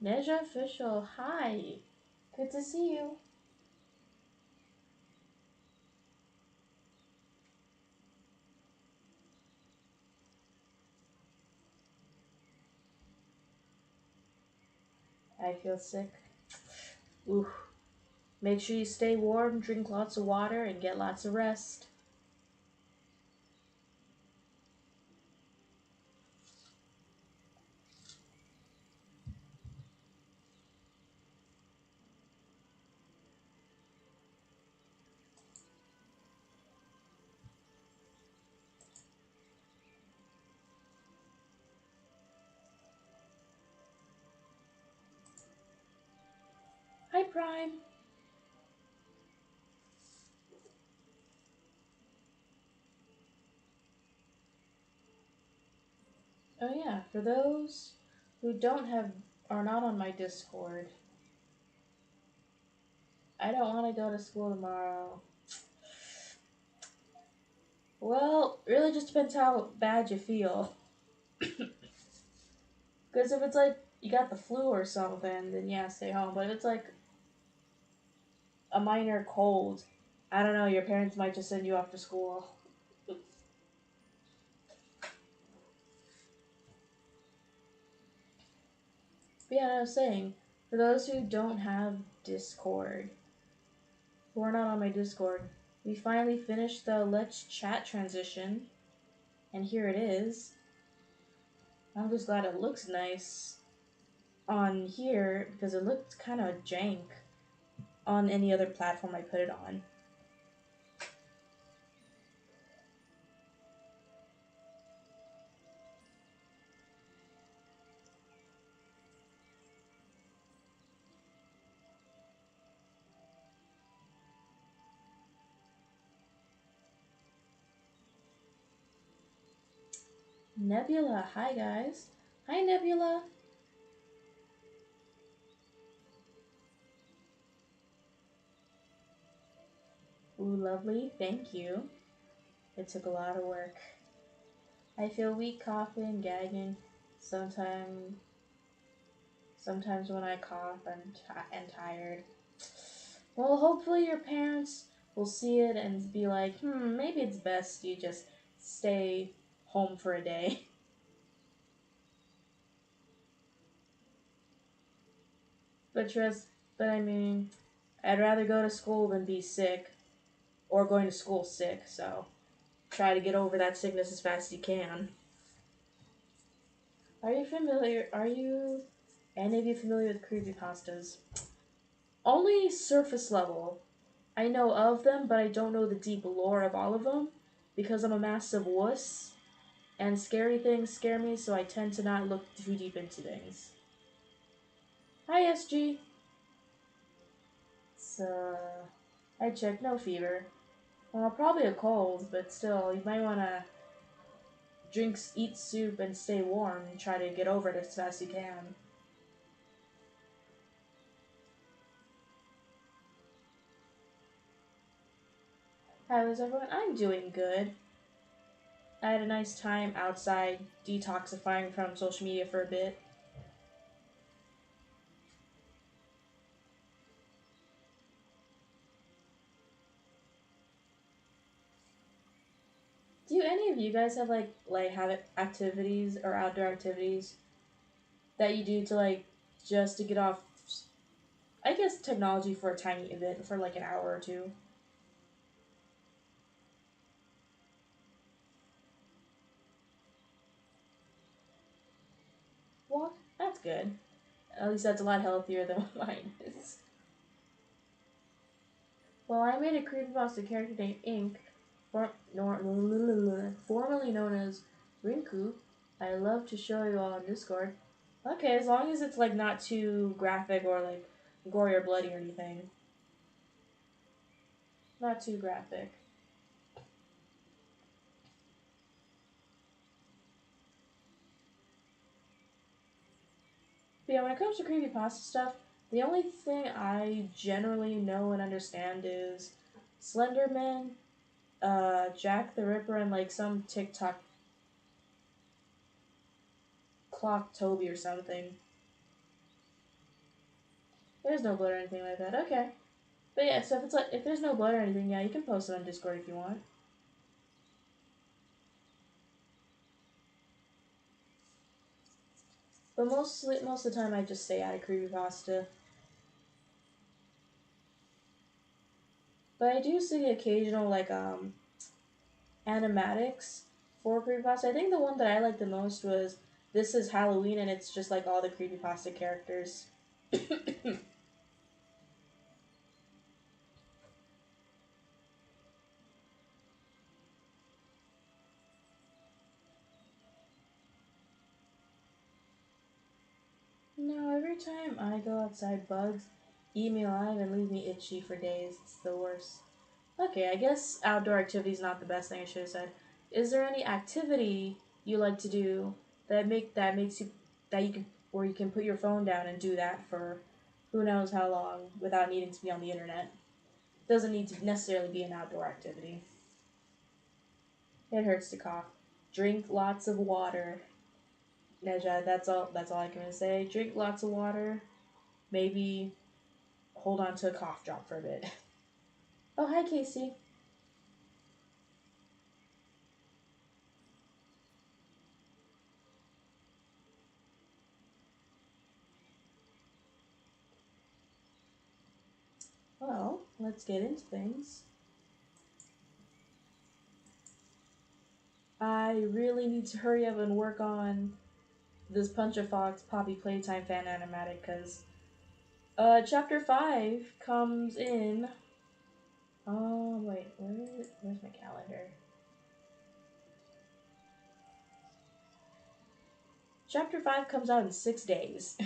Neja Official, hi. Good to see you. I feel sick. Ooh. Make sure you stay warm, drink lots of water, and get lots of rest. Hi, Prime. Oh yeah, for those who don't have are not on my Discord, I don't want to go to school tomorrow. Well, really just depends how bad you feel. Because if it's like you got the flu or something, then yeah, stay home. But if it's like a minor cold, I don't know, your parents might just send you off to school. But yeah, I was saying, for those who don't have Discord, who are not on my Discord, we finally finished the Let's Chat transition, and here it is. I'm just glad it looks nice on here because it looked kind of jank on any other platform I put it on. Nebula, hi guys. Hi Nebula. Ooh, lovely, thank you. It took a lot of work. I feel weak, coughing, gagging. Sometimes, sometimes when I cough, I'm tired. Well, hopefully your parents will see it and be like, maybe it's best you just stay home for a day. But trust, but I mean, I'd rather go to school than be sick or going to school sick. So try to get over that sickness as fast as you can. Are you familiar? Are you any of you familiar with creepypastas? Only surface level. I know of them, but I don't know the deep lore of all of them because I'm a massive wuss and scary things scare me, so I tend to not look too deep into things. Hi, SG. So, I checked, no fever. Well, probably a cold, but still, you might want to drink, eat soup, and stay warm and try to get over it as fast as you can. How is everyone? I'm doing good. I had a nice time outside detoxifying from social media for a bit. Do any of you guys have like have activities or outdoor activities that you do to just to get off I guess technology for a tiny event for like an hour or two? Walk? That's good. At least that's a lot healthier than what mine is. Well, I made a creepypasta character named Ink, formerly known as Rinku. I love to show you all on Discord. Okay, as long as it's like not too graphic or like gory or bloody or anything. Not too graphic. But yeah, when it comes to creepypasta stuff, the only thing I generally know and understand is Slenderman, Jack the Ripper, and like some TikTok clock Toby or something. There's no blood or anything like that. Okay. But yeah, so if it's like if there's no blood or anything, yeah, you can post it on Discord if you want. But most of the time, I just stay out of creepypasta. But I do see occasional animatics for creepypasta. I think the one that I liked the most was This Is Halloween, and it's just like all the creepypasta characters. No, every time I go outside, bugs eat me alive and leave me itchy for days. It's the worst. Okay, I guess outdoor activity is not the best thing I should have said. Is there any activity you like to do that makes you that you can where you can put your phone down and do that for who knows how long without needing to be on the internet? Doesn't need to necessarily be an outdoor activity. It hurts to cough. Drink lots of water. Neja, that's all I can say. Drink lots of water. Maybe hold on to a cough drop for a bit. Oh, hi Casey. Well, let's get into things. I really need to hurry up and work on this Punch a Fox Poppy Playtime fan animatic because chapter 5 comes in. Oh, wait, where's my calendar? Chapter 5 comes out in 6 days.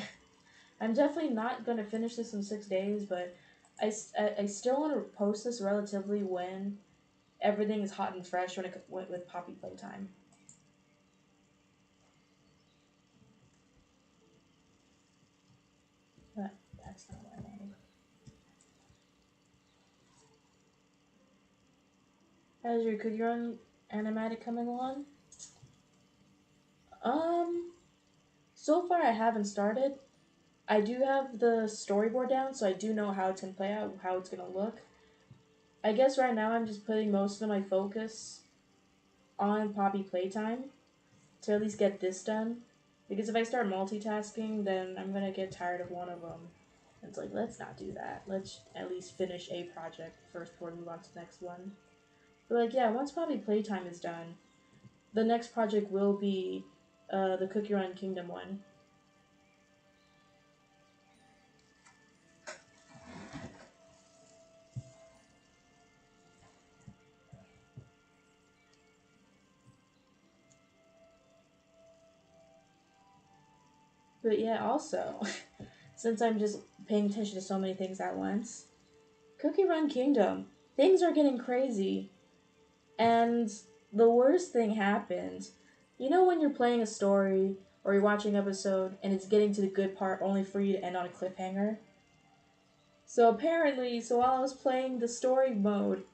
I'm definitely not going to finish this in 6 days, but I still want to post this relatively when everything is hot and fresh when it with Poppy Playtime. But that's not what I wanted. How's your Cookie Run animatic coming along? Um, so far I haven't started. I do have the storyboard down, so I do know how it's gonna play out, how it's gonna look. I guess right now I'm just putting most of my focus on Poppy Playtime to at least get this done. Because if I start multitasking, then I'm gonna get tired of one of them. It's like, let's not do that. Let's at least finish a project first before we move on to the next one. But like, yeah, once Poppy Playtime is done, the next project will be the Cookie Run Kingdom one. But yeah, also, since I'm just paying attention to so many things at once, Cookie Run Kingdom, things are getting crazy. And the worst thing happened. You know when you're playing a story or you're watching an episode and it's getting to the good part only for you to end on a cliffhanger? So apparently, so while I was playing the story mode,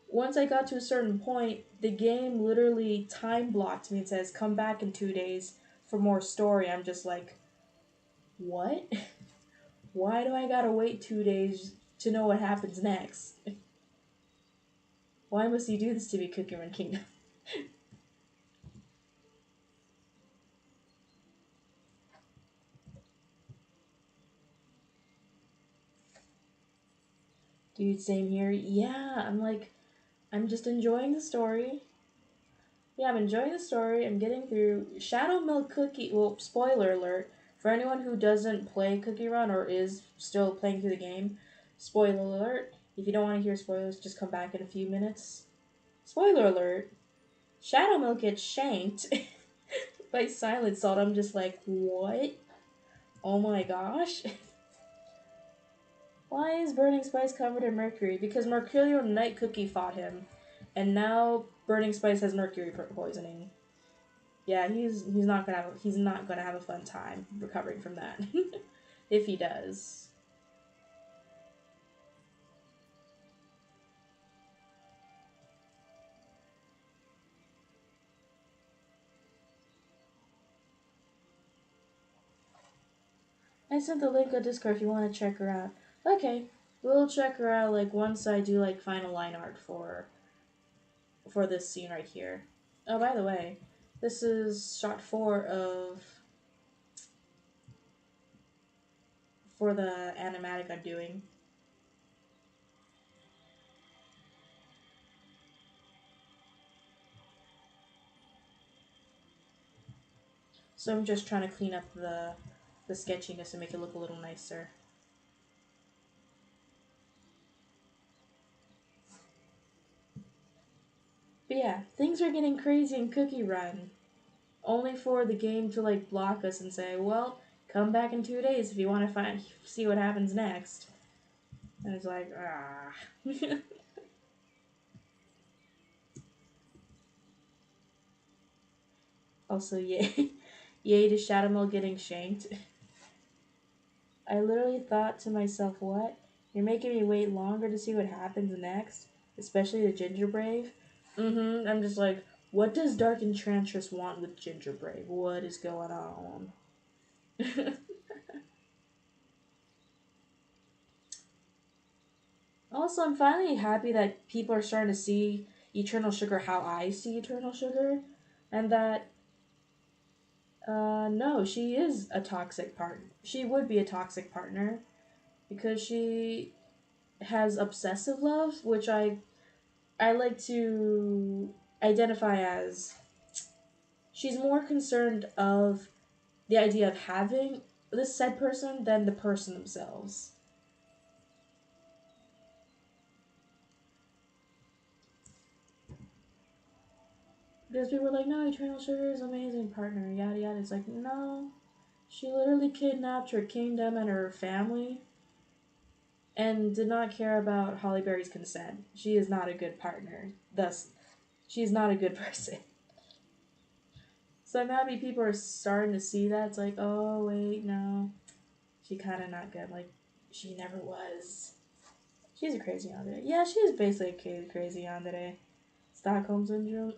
once I got to a certain point, the game literally time blocked me and says, come back in 2 days for more story. I'm just like, what? Why do I gotta wait 2 days to know what happens next? Why must you do this to me, Cookie Run Kingdom? Dude, same here. Yeah, I'm just enjoying the story. Yeah, I'm enjoying the story. I'm getting through Shadow Milk Cookie. Well, spoiler alert for anyone who doesn't play Cookie Run or is still playing through the game. Spoiler alert. If you don't want to hear spoilers, just come back in a few minutes. Spoiler alert. Shadow Milk gets shanked by Silent Salt. I'm just like, what? Oh my gosh. Why is Burning Spice covered in mercury? Because Mercurial Night Cookie fought him, and now Burning Spice has mercury poisoning. Yeah, he's not gonna have a fun time recovering from that. If he does. I sent the link on Discord if you want to check her out. Okay, we'll check her out like once I do like final line art for this scene right here. Oh, by the way, this is shot 4 of for the animatic I'm doing. So I'm just trying to clean up the sketchiness and make it look a little nicer. But yeah, things are getting crazy in Cookie Run. Only for the game to like block us and say, "Well, come back in 2 days if you want to see what happens next." And it's like, ah. Also, yay, yay to Shadowmill getting shanked. I literally thought to myself, "What? You're making me wait longer to see what happens next, especially the Ginger Brave." I'm just like, what does Dark Enchantress want with Ginger Brave? What is going on? Also, I'm finally happy that people are starting to see Eternal Sugar how I see Eternal Sugar, and that no, she is a toxic partner. She would be a toxic partner because she has obsessive love, which I like to identify as she's more concerned of the idea of having this said person than the person themselves. Because people are like, no, Eternal Sugar is an amazing partner, yada yada. It's like, no, she literally kidnapped her kingdom and her family and did not care about Holly Berry's consent. She is not a good partner. Thus, she's not a good person. So I'm happy people are starting to see that. It's like, oh, wait, no. She kind of not good. Like, she never was. She's a crazy yandere. Yeah, she is basically a crazy yandere. Stockholm Syndrome.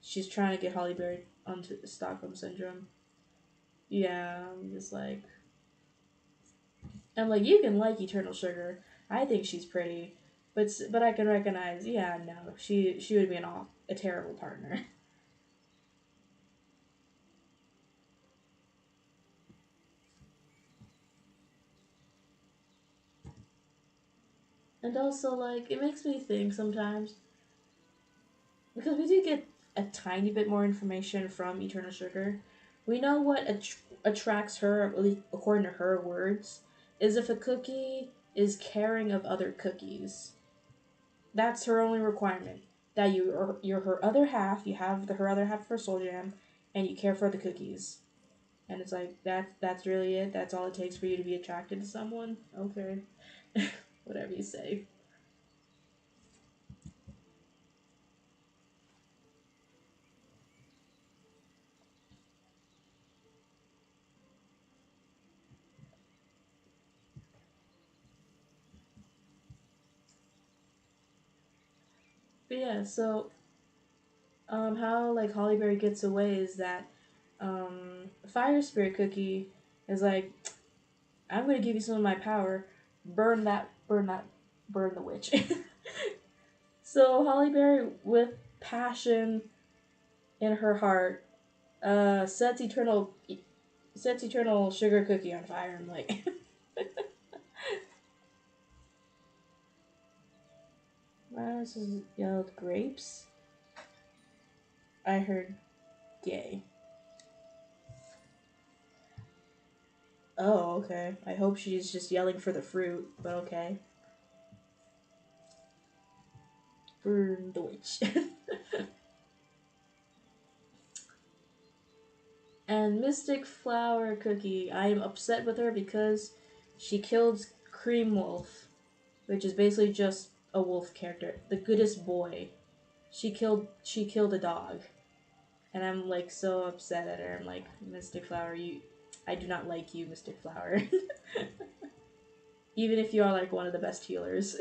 She's trying to get Holly Berry onto Stockholm Syndrome. Yeah, I'm just like, I'm like, you can like Eternal Sugar. I think she's pretty, but I can recognize, yeah, no, she would be a terrible partner. And also, like, it makes me think sometimes because we do get a tiny bit more information from Eternal Sugar. We know what attracts her, at least according to her words, is if a cookie is caring of other cookies. That's her only requirement. That you're her other half. You have her other half for Soul Jam, and you care for the cookies. And it's like that's really it. That's all it takes for you to be attracted to someone. Okay, whatever you say. But yeah, so how like Hollyberry gets away is that Fire Spirit Cookie is like, I'm gonna give you some of my power. Burn the witch. So Hollyberry, with passion in her heart, sets eternal sugar cookie on fire. I'm like, wow, this is yelled grapes. I heard gay. Oh, okay. I hope she's just yelling for the fruit, but okay. Burn the witch. And Mystic Flower Cookie, I am upset with her because she killed Cream Wolf, which is basically just a wolf character, the goodest boy. She killed a dog, and I'm like so upset at her. I'm like, Mystic Flower, I do not like you, Mystic Flower. Even if you are like one of the best healers.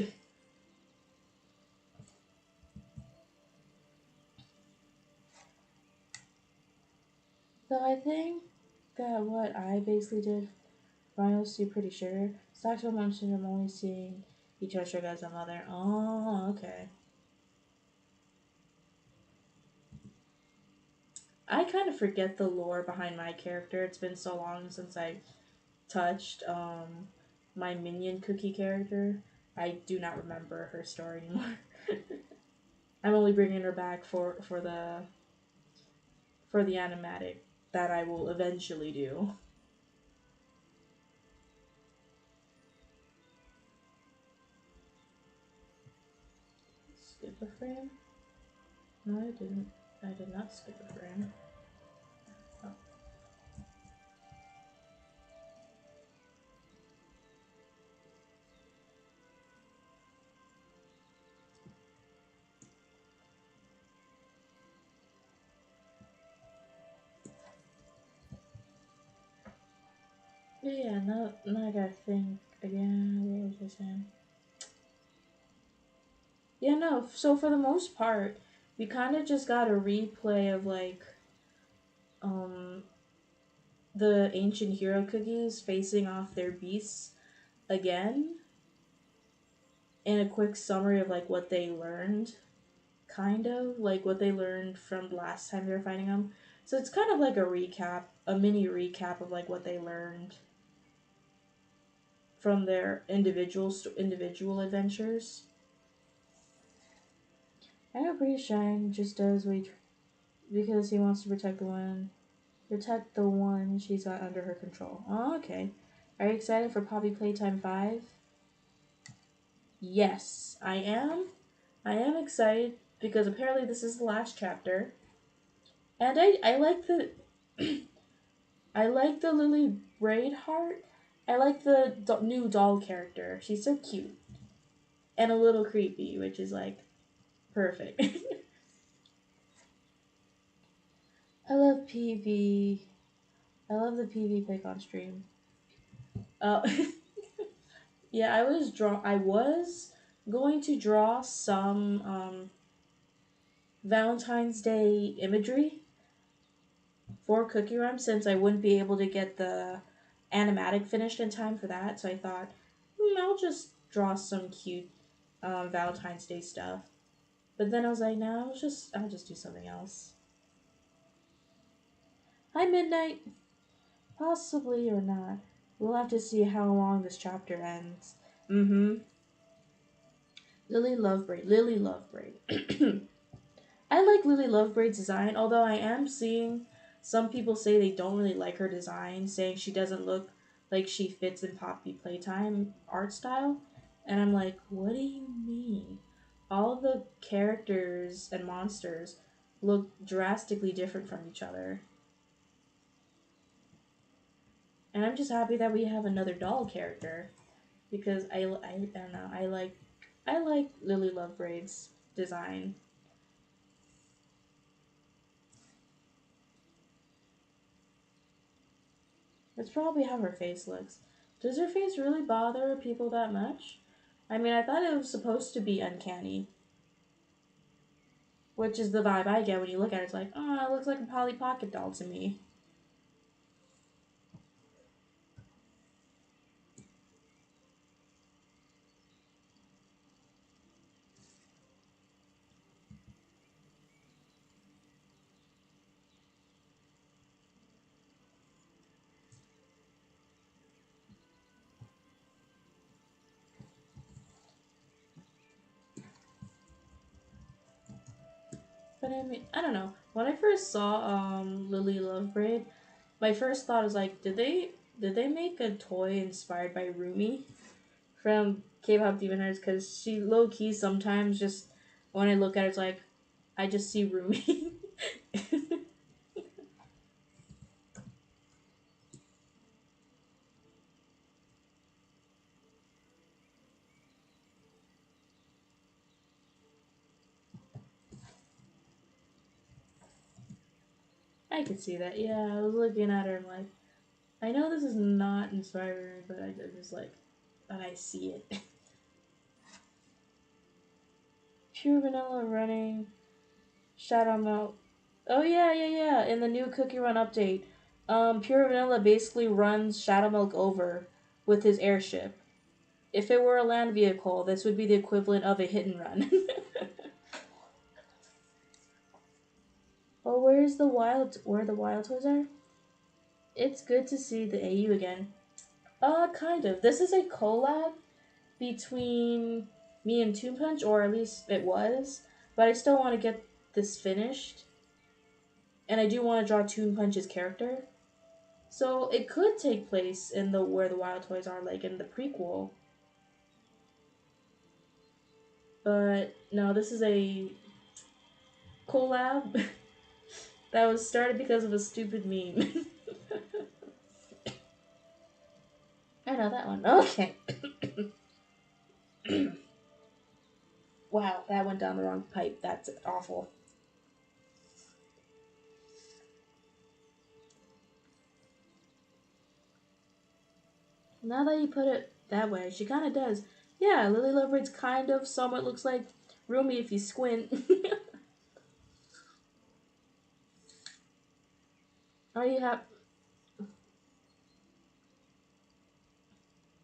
So I think that what I basically did Honestly, pretty sure. Stockton mentioned I'm only seeing each other as a mother. Oh, okay. I kind of forget the lore behind my character. It's been so long since I touched my minion cookie character. I do not remember her story anymore. I'm only bringing her back for the animatic that I will eventually do. Skip a frame? No, I didn't. I did not skip a frame. Oh. Yeah, now I gotta think again. What was I saying? Yeah, no. So for the most part, we kind of just got a replay of like um the ancient hero cookies facing off their beasts again, and a quick summary of like what they learned, kind of like what they learned from last time they were fighting them. So it's kind of like a mini recap of like what they learned from their individual adventures. I know British Shine just does wait because he wants to protect the one she's got under her control. Oh, okay. Are you excited for Poppy Playtime 5? Yes, I am. I am excited because apparently this is the last chapter. And I like the I like the Lily Braidheart. I like the new doll character. She's so cute and a little creepy, which is like perfect. I love PV. I love the PV pick on stream. Uh, yeah, I was going to draw some Valentine's Day imagery for Cookie Run since I wouldn't be able to get the animatic finished in time for that. So I thought, I'll just draw some cute Valentine's Day stuff. But then I was like, no, I'll just do something else. Hi, Midnight. Possibly or not. We'll have to see how long this chapter ends. Mm-hmm. Lily Lovebraid. Lily Lovebraid. I like Lily Lovebraid's design, although I am seeing some people say they don't really like her design, saying she doesn't look like she fits in Poppy Playtime art style. And I'm like, what do you mean? All the characters and monsters look drastically different from each other. And I'm just happy that we have another doll character because I don't know, I like Lily Lovebraid's design. It's probably how her face looks. Does her face really bother people that much? I mean, I thought it was supposed to be uncanny, which is the vibe I get when you look at it. It's like, oh, it looks like a Polly Pocket doll to me. But I mean, I don't know. When I first saw Lily Lovebraid, my first thought was like, did they make a toy inspired by Rumi from K-pop Demon Hearts? Because she low key sometimes just when I look at it, it's like I just see Rumi. I could see that. Yeah, I was looking at her and like, I know this is not inspiring, but I just like, I see it. Pure vanilla running Shadow Milk. Oh yeah, yeah, yeah. In the new Cookie Run update, Pure Vanilla basically runs Shadow Milk over with his airship. If it were a land vehicle, this would be the equivalent of a hit and run. Oh, where the wild toys are? It's good to see the AU again. Kind of. This is a collab between me and Toon Punch, or at least it was. But I still want to get this finished. And I do want to draw Toon Punch's character. So it could take place in the where the wild toys are, like in the prequel. But no, this is a collab that was started because of a stupid meme. I know that one. Okay. Wow, that went down the wrong pipe. That's awful. Now that you put it that way, she kind of does. Yeah, Lily Loveridge kind of somewhat looks like Rumi if you squint. Are you hap-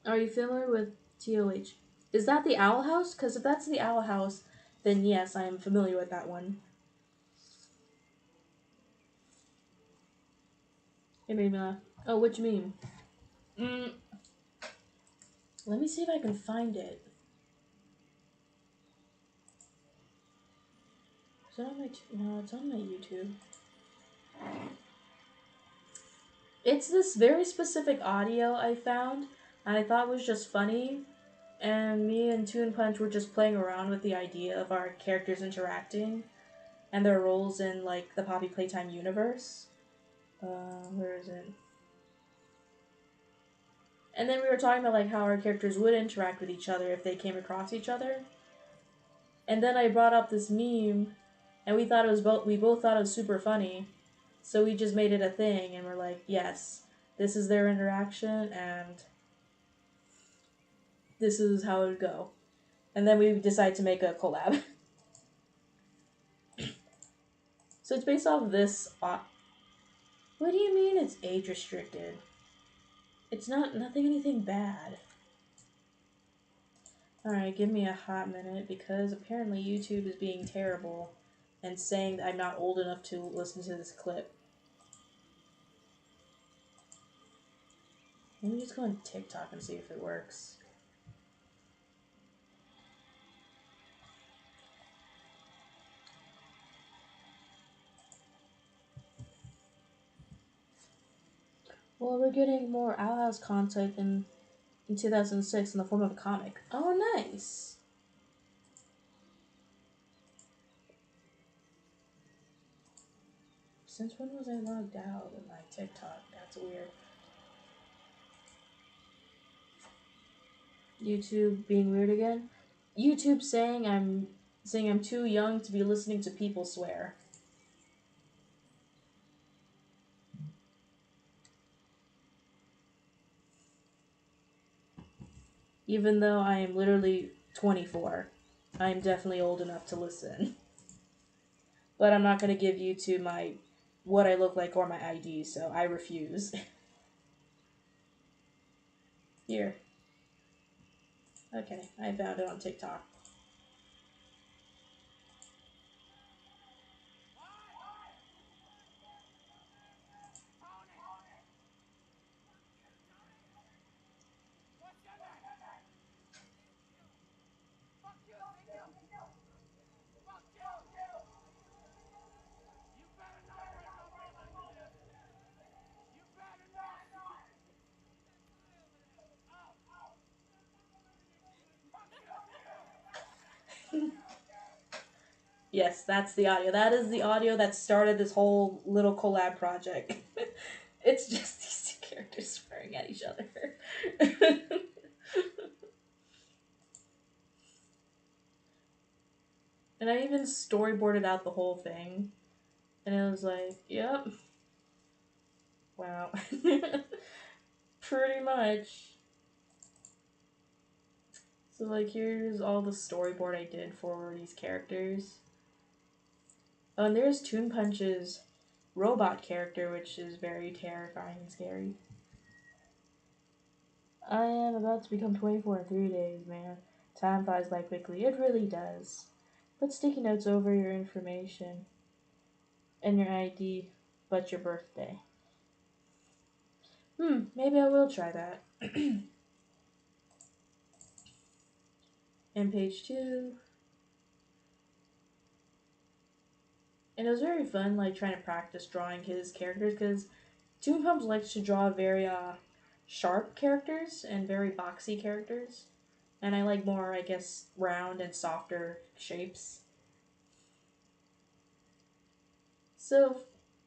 Are you familiar with TOH? Is that the Owl House? Because if that's the Owl House, then yes, I am familiar with that one. It made me laugh. Oh, which meme? Mm, let me see if I can find it. Is it on my... No, it's on my YouTube. It's this very specific audio I found, and I thought was just funny. And me and Toon Punch were just playing around with the idea of our characters interacting and their roles in, like, the Poppy Playtime universe. Where is it? And then we were talking about, like, how our characters would interact with each other if they came across each other. And then I brought up this meme, and we both thought it was super funny. So we just made it a thing, and we're like, yes, this is their interaction, and this is how it would go. And then we decided to make a collab. So it's based off of this. What do you mean it's age restricted? It's nothing anything bad. Alright, give me a hot minute because apparently YouTube is being terrible and saying that I'm not old enough to listen to this clip. Let me just go on TikTok and see if it works. Well, we're getting more Owl House content in 2006 in the form of a comic. Oh, nice! Since when was I logged out of my TikTok? That's weird. YouTube being weird again? YouTube saying I'm too young to be listening to people swear. Even though I am literally 24, I am definitely old enough to listen. But I'm not going to give YouTube my what I look like or my ID, so I refuse. Here. Okay, I found it on TikTok. Yes, that's the audio. That is the audio that started this whole little collab project. It's just these two characters swearing at each other. And I even storyboarded out the whole thing. And it was like, yep. Wow. Pretty much. So, like, here's all the storyboard I did for these characters. Oh, and there's Toon Punch's robot character, which is very terrifying and scary. I am about to become 24 in 3 days, man. Time flies by quickly. It really does. Put sticky notes over your information and your ID, but your birthday. Maybe I will try that. And page two. And it was very fun, like trying to practice drawing his characters because Toon Pumps likes to draw very sharp characters and very boxy characters, and I like more, I guess, round and softer shapes. So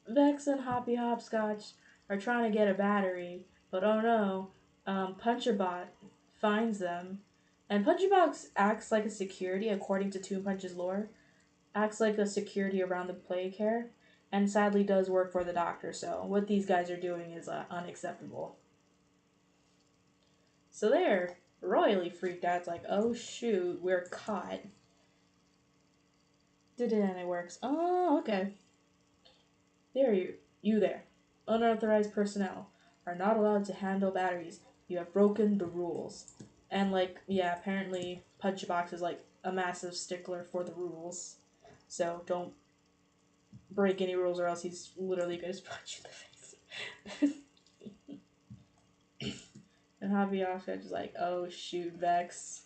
Vex and Hoppy Hopscotch are trying to get a battery, but oh no, Punchabot finds them, and Punchabot acts like a security according to Toon Punch's lore, acts like a security around the play care, and sadly does work for the doctor. So what these guys are doing is unacceptable. So they're royally freaked out. It's like, oh shoot, we're caught. Did it and it works. Oh, okay. There you there. Unauthorized personnel are not allowed to handle batteries. You have broken the rules. And like, yeah, apparently Punchbox is like a massive stickler for the rules. So don't break any rules or else he's literally gonna punch you in the face. And Javi Offset is like, oh shoot, Vex.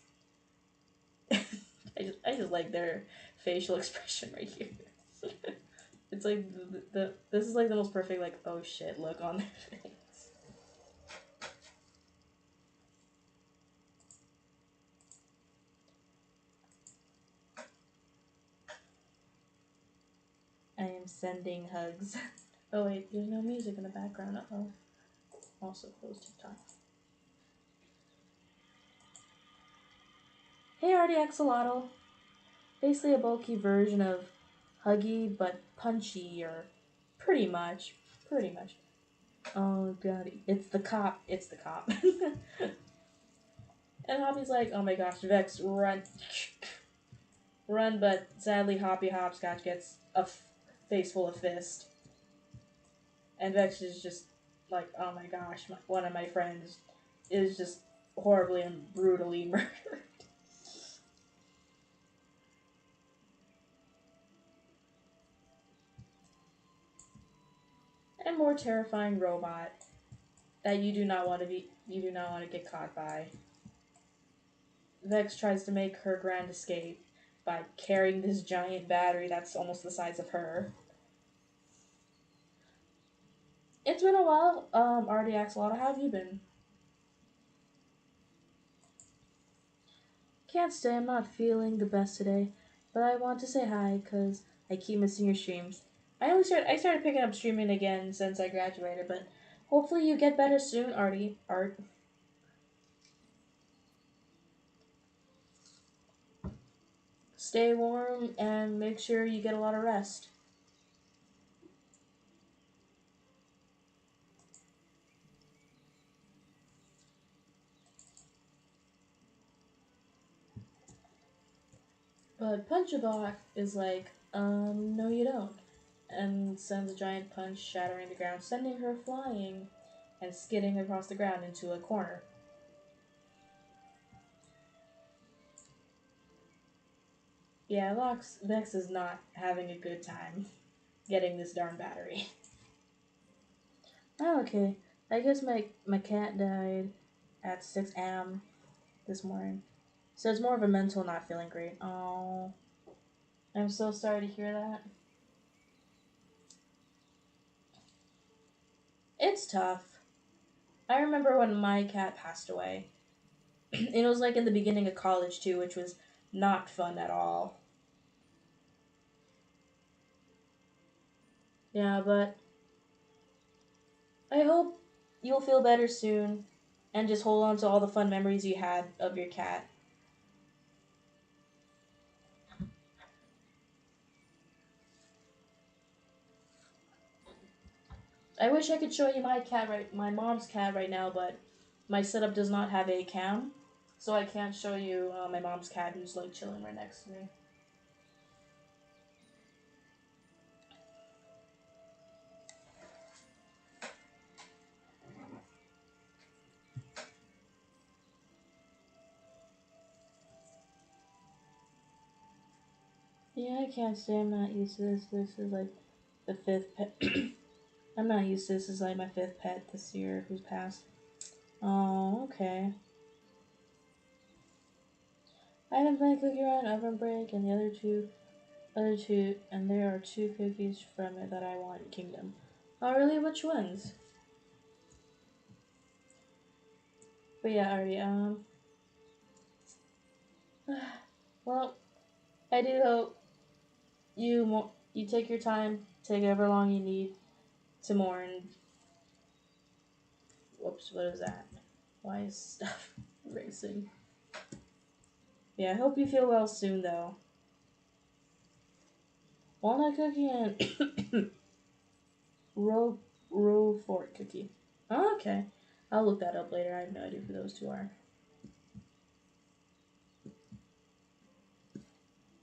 I just like their facial expression right here. It's like this is like the most perfect like oh shit look on their face. I am sending hugs. Oh wait, there's no music in the background. Uh oh. Also close TikTok. Hey Artie Axolotl. Basically a bulky version of Huggy but punchy or pretty much. Pretty much. Oh god, it's the cop. It's the cop. And Hoppy's like, oh my gosh, Vex, run. Run, but sadly Hoppy Hopscotch gets a face full of fist. And Vex is just like, oh my gosh, one of my friends is just horribly and brutally murdered. And more terrifying robot that you do not want to get caught by. Vex tries to make her grand escape by carrying this giant battery that's almost the size of her. It's been a while, RD Axolotl, how have you been? Can't stay, I'm not feeling the best today, but I want to say hi because I keep missing your streams. I started picking up streaming again since I graduated, but hopefully you get better soon, Artie. Art. Stay warm and make sure you get a lot of rest. But Punchabot is like, no you don't, and sends a giant punch shattering the ground, sending her flying and skidding across the ground into a corner. Yeah, Vex is not having a good time getting this darn battery. Oh, okay. I guess my cat died at 6 a.m. this morning. So it's more of a mental not feeling great. Oh, I'm so sorry to hear that. It's tough. I remember when my cat passed away. It was like in the beginning of college too, which was not fun at all. Yeah, but I hope you'll feel better soon and just hold on to all the fun memories you had of your cat. I wish I could show you my mom's cat right now, but my setup does not have a cam, so I can't show you my mom's cat who's like chilling right next to me. Yeah, I can't say I'm not used to this. This is like the fifth pet. I'm not used to this. This is like my fifth pet this year who's passed. Oh, okay. I haven't played Cookie Run, Oven Break, and the other two, and there are two cookies from it that I want in Kingdom. Oh, really? Which ones? But yeah, already. Well, I do hope you take your time, take however long you need to mourn. Whoops, what is that? Why is stuff racing? Yeah, I hope you feel well soon, though. Walnut cookie and row fort cookie. Oh, okay. I'll look that up later. I have no idea who those two are.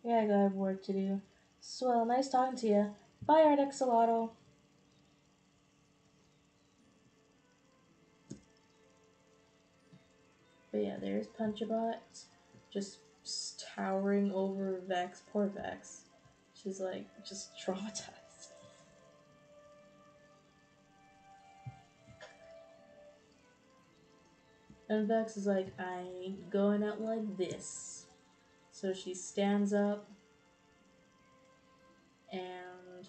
Yeah, I got work to do. Swell, nice talking to you. Bye, Art Exolato. But yeah, there's Punchabot, just towering over Vex. Poor Vex. She's like just traumatized. And Vex is like, I ain't going out like this. So she stands up and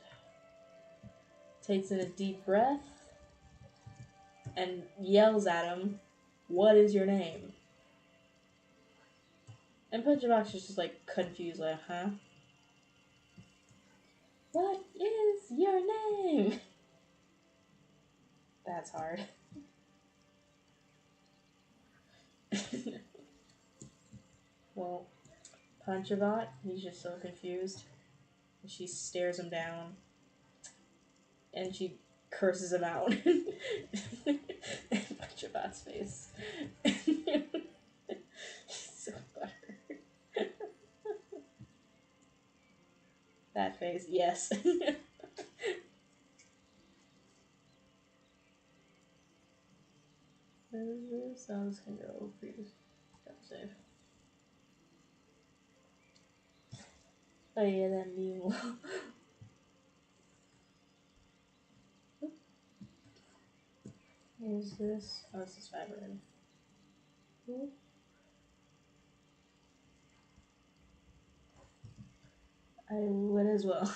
takes in a deep breath and yells at him, "What is your name?" And Punchabot is just like confused, like, huh? What is your name? That's hard. Well, Punchabot, he's just so confused. She stares him down and she curses him out. Punchabot's face. He's so buttered. That face, yes. Sounds can go freeze. Save. Oh yeah, that meme. Is this? Oh, this is fiber. I would as well.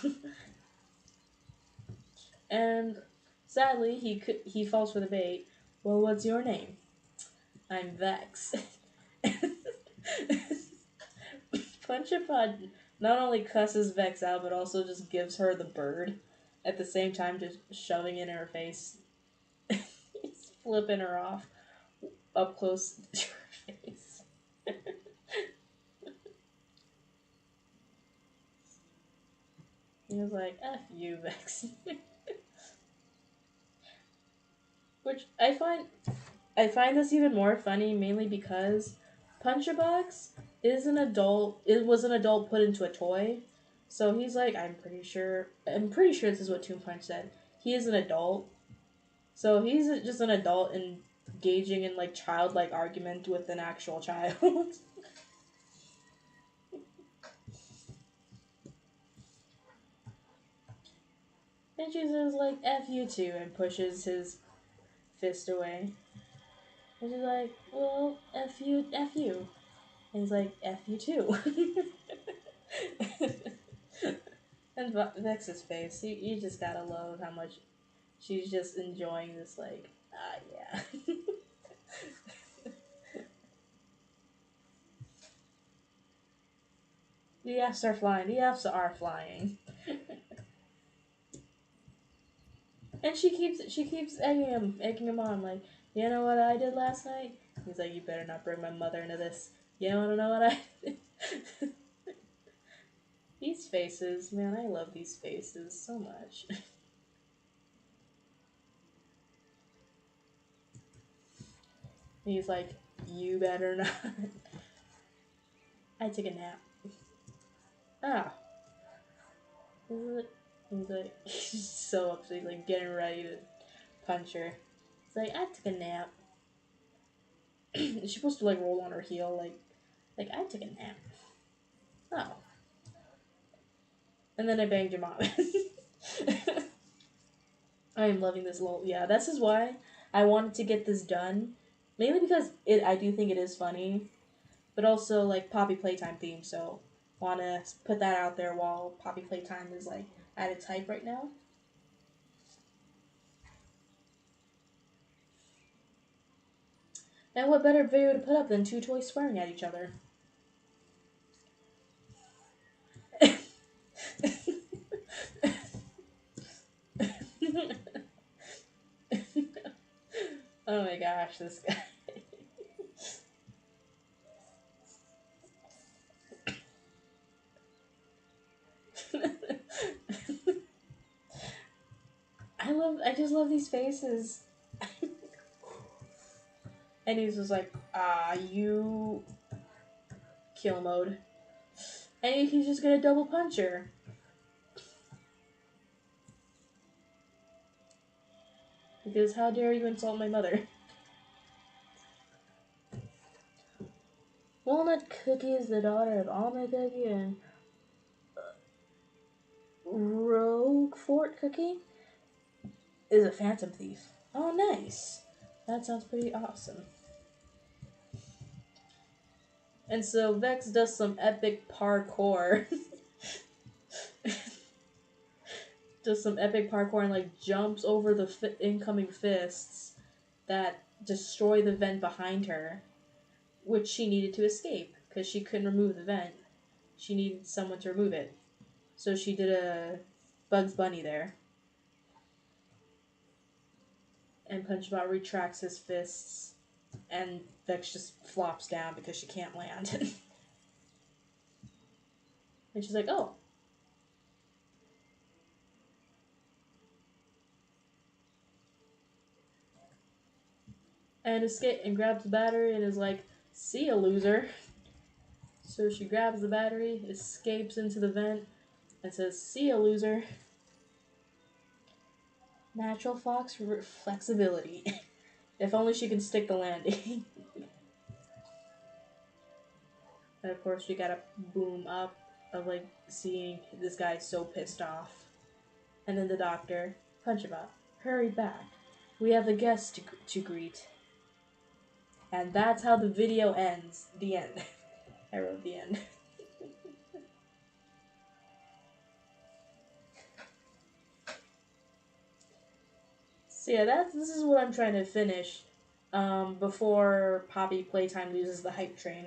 And sadly, he falls for the bait. Well, what's your name? I'm Vex. Punchapod not only cusses Vex out, but also just gives her the bird at the same time, just shoving it in her face. He's flipping her off up close to her face. He was like, F you, Vex. Which I find this even more funny, mainly because Punchabox is an adult. It was an adult put into a toy, so he's like, I'm pretty sure this is what Toon Punch said. He is an adult, so he's just an adult engaging in like childlike argument with an actual child. And she says like "F you too" and pushes his fist away. And she's like, "Well, F you." And he's like, F you too. And Vex's face, you just gotta love how much she's just enjoying this, like, yeah. The Fs are flying. The Fs are flying. And she keeps egging him on, like, you know what I did last night? He's like, you better not bring my mother into this. You wanna know what I did? These faces, man, I love these faces so much. He's like, you better not. I took a nap. Ah. He's like, he's so upset, he's like getting ready to punch her. He's like, I took a nap. Is she supposed to like roll on her heel, like I took a nap. Oh. And then I banged your mom. I am loving this little. Yeah, this is why I wanted to get this done. Mainly because I do think it is funny, but also like Poppy Playtime theme. So want to put that out there while Poppy Playtime is like at its hype right now. And what better video to put up than two toys swearing at each other? Oh my gosh, this guy. I just love these faces. And he's just like, you kill mode. And he's just gonna double punch her. Because how dare you insult my mother? Walnut Cookie is the daughter of Almond Cookie and Roquefort Cookie is a phantom thief. Oh, nice. That sounds pretty awesome. And so Vex does some epic parkour. Does some epic parkour and like jumps over the incoming fists that destroy the vent behind her, which she needed to escape because she couldn't remove the vent. She needed someone to remove it. So she did a Bugs Bunny there. And Punchbot retracts his fists, and Vex just flops down because she can't land. And she's like, oh. And escape and grabs the battery and is like, see ya, loser. So she grabs the battery, escapes into the vent, and says, see ya, loser. Natural Fox flexibility. If only she can stick the landing. And of course, we got a boom up of like seeing this guy so pissed off. And then the doctor, punch him up. Hurry back. We have a guest to greet. And that's how the video ends. The end. I wrote the end. So yeah, this is what I'm trying to finish before Poppy Playtime loses the hype train.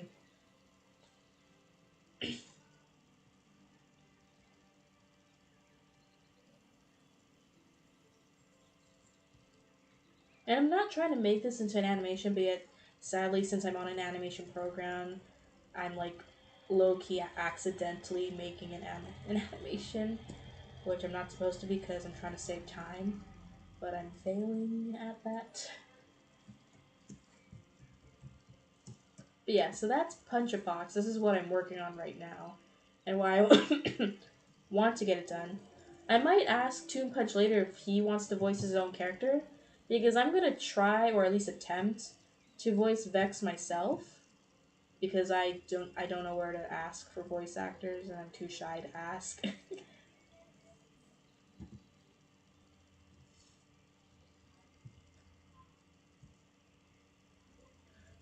And I'm not trying to make this into an animation, but yet, sadly, since I'm on an animation program, I'm like low key accidentally making an animation, which I'm not supposed to because I'm trying to save time, but I'm failing at that. But yeah, so that's Punch a Fox. This is what I'm working on right now, and why I want to get it done. I might ask Toon Punch later if he wants to voice his own character, because I'm gonna try or at least attempt to voice Vex myself, because I don't know where to ask for voice actors and I'm too shy to ask.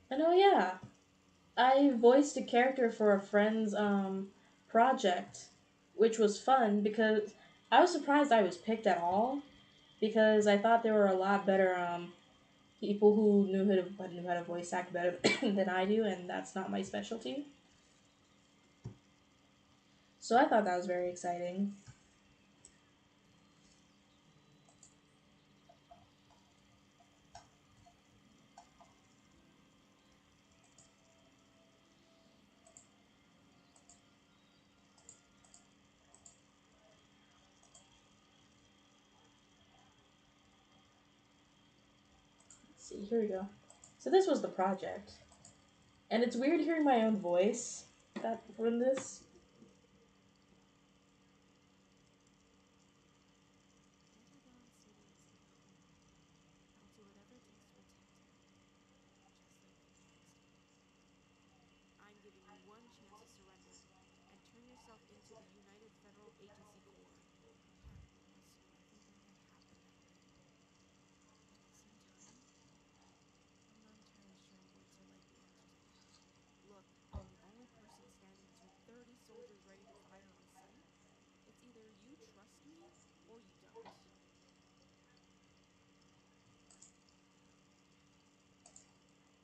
And oh yeah, I voiced a character for a friend's project, which was fun because I was surprised I was picked at all because I thought there were a lot better people who knew how to voice act better than I do, and that's not my specialty. So I thought that was very exciting. Let's see, here we go. So this was the project, and it's weird hearing my own voice that from this.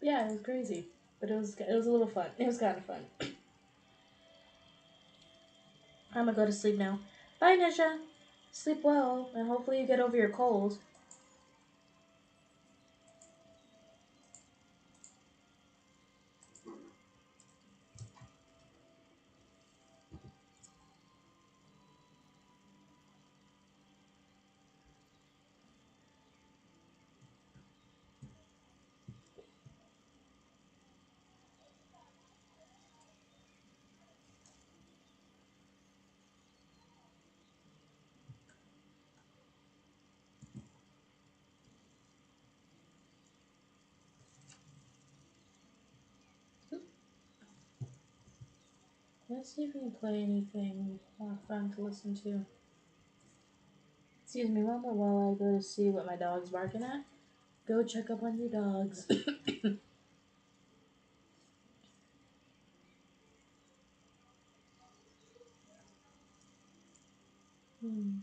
Yeah, it was crazy, but it was a little fun. It was kind of fun. I'm gonna go to sleep now. Bye, Nisha. Sleep well, and hopefully you get over your cold. Let's see if we can play anything fun to listen to. Excuse me, Mama, while I go to see what my dog's barking at. Go check up on your dogs. Hmm.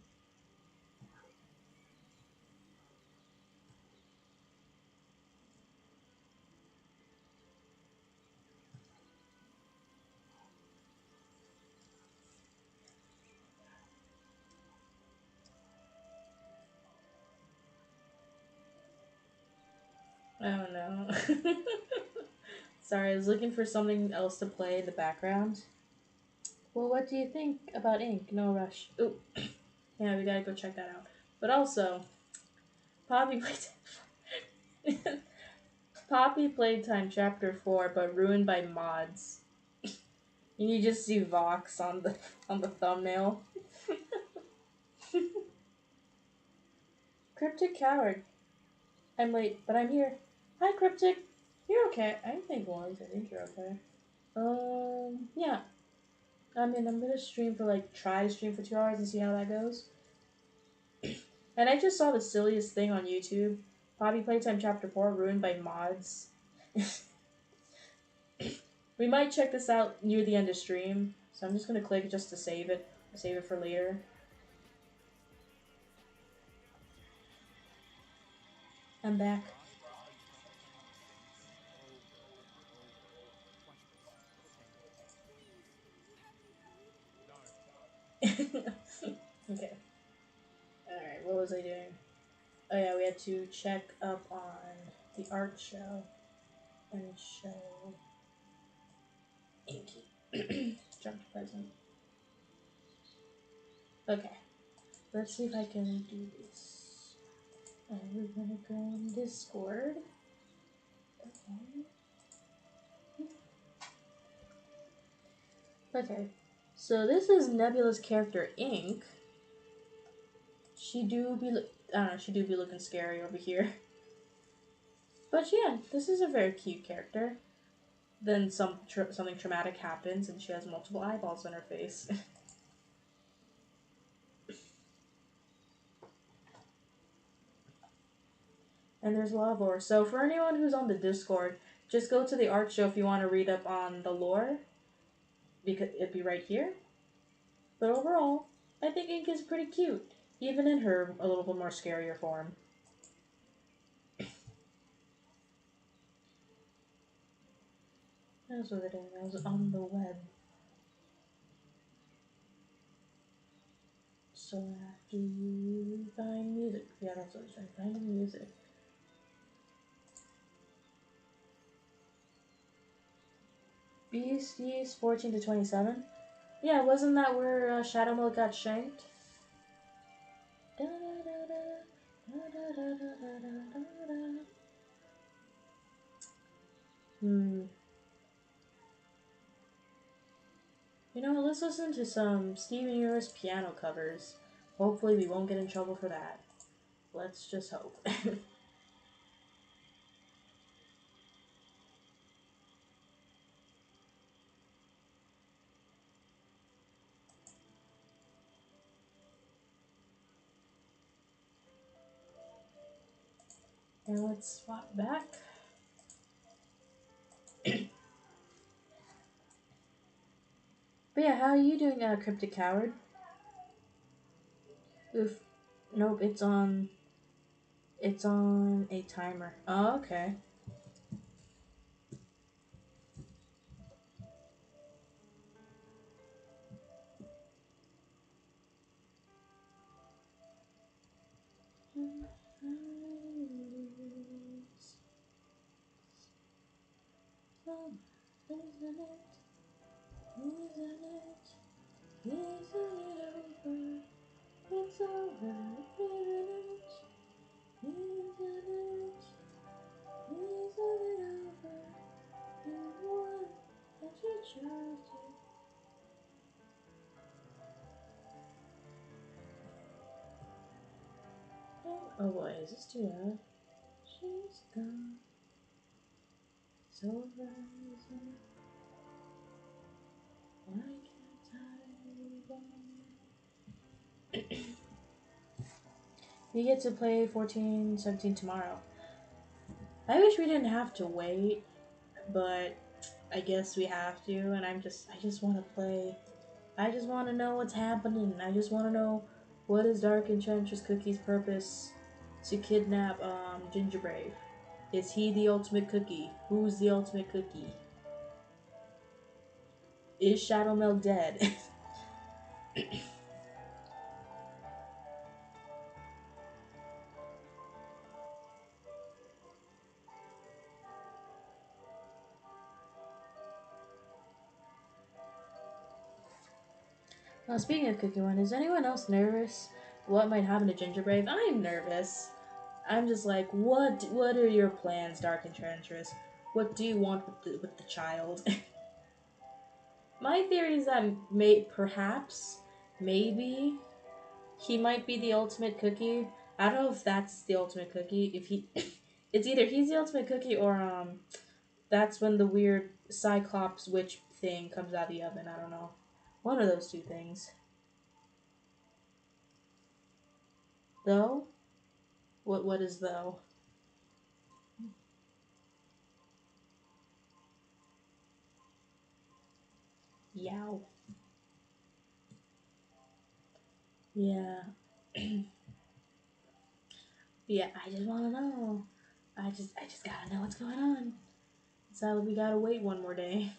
Oh no. Sorry, I was looking for something else to play in the background. Well, what do you think about Ink? No rush. Ooh, yeah, we gotta go check that out. But also, Poppy Playtime. Poppy Playtime Chapter 4, but ruined by mods. And you just see Vox on the thumbnail. Cryptic Coward. I'm late, but I'm here. Hi, Cryptic. You're okay. I think once. I think you're okay. Yeah. I mean, I'm gonna stream for try to stream for 2 hours and see how that goes. And I just saw the silliest thing on YouTube. Poppy Playtime Chapter 4 ruined by mods. We might check this out near the end of stream. So I'm just gonna click just to save it. Save it for later. I'm back. Okay. Alright, what was I doing? Oh yeah, we had to check up on the art show and show Inky. Jump to present. Okay, let's see if I can do this. We're gonna go in Discord. Okay. Okay, so this is Nebula's character Ink. She do be, I don't know, she do be looking scary over here. But yeah, this is a very cute character. Then something traumatic happens and she has multiple eyeballs on her face. And there's a lot of lore. So for anyone who's on the Discord, just go to the art show if you want to read up on the lore. Because it'd be right here. But overall, I think Ink is pretty cute. Even in her a little bit more scarier form. That was what I did. I was on the web. So after you find music. Yeah, that's what I was trying to find music. Beasties 14 to 27. Yeah, wasn't that where Shadow Mode got shanked? Hmm. You know, let's listen to some Steven Universe piano covers. Hopefully we won't get in trouble for that. Let's just hope. And let's swap back. But yeah, how are you doing, Cryptic Coward? Oof. Nope, it's on... It's on a timer. Oh, okay. Isn't it over? It's over, isn't it? Isn't it? Isn't it over? You won, and you chose to. Oh boy, is this too loud? She's gone. It's over, isn't it? Why can't I move on? We get to play 14-17 tomorrow. I wish we didn't have to wait, but I guess we have to, and I just want to play. I just want to know what's happening. I just want to know what is Dark Enchantress Cookie's purpose to kidnap Gingerbrave. Is he the ultimate cookie? Who's the ultimate cookie? Is Shadow Milk dead? Speaking of Cookie One, is anyone else nervous? What might happen to Gingerbrave? I'm nervous. I'm just like, what are your plans, Dark Enchantress? What do you want with the child? My theory is that perhaps, maybe, he might be the ultimate cookie. I don't know if that's the ultimate cookie. If he, it's either he's the ultimate cookie or that's when the weird Cyclops witch thing comes out of the oven. I don't know. One of those two things. Though, what is though? Yow. Yeah. Yeah. I just want to know. I just gotta know what's going on. So we gotta wait one more day.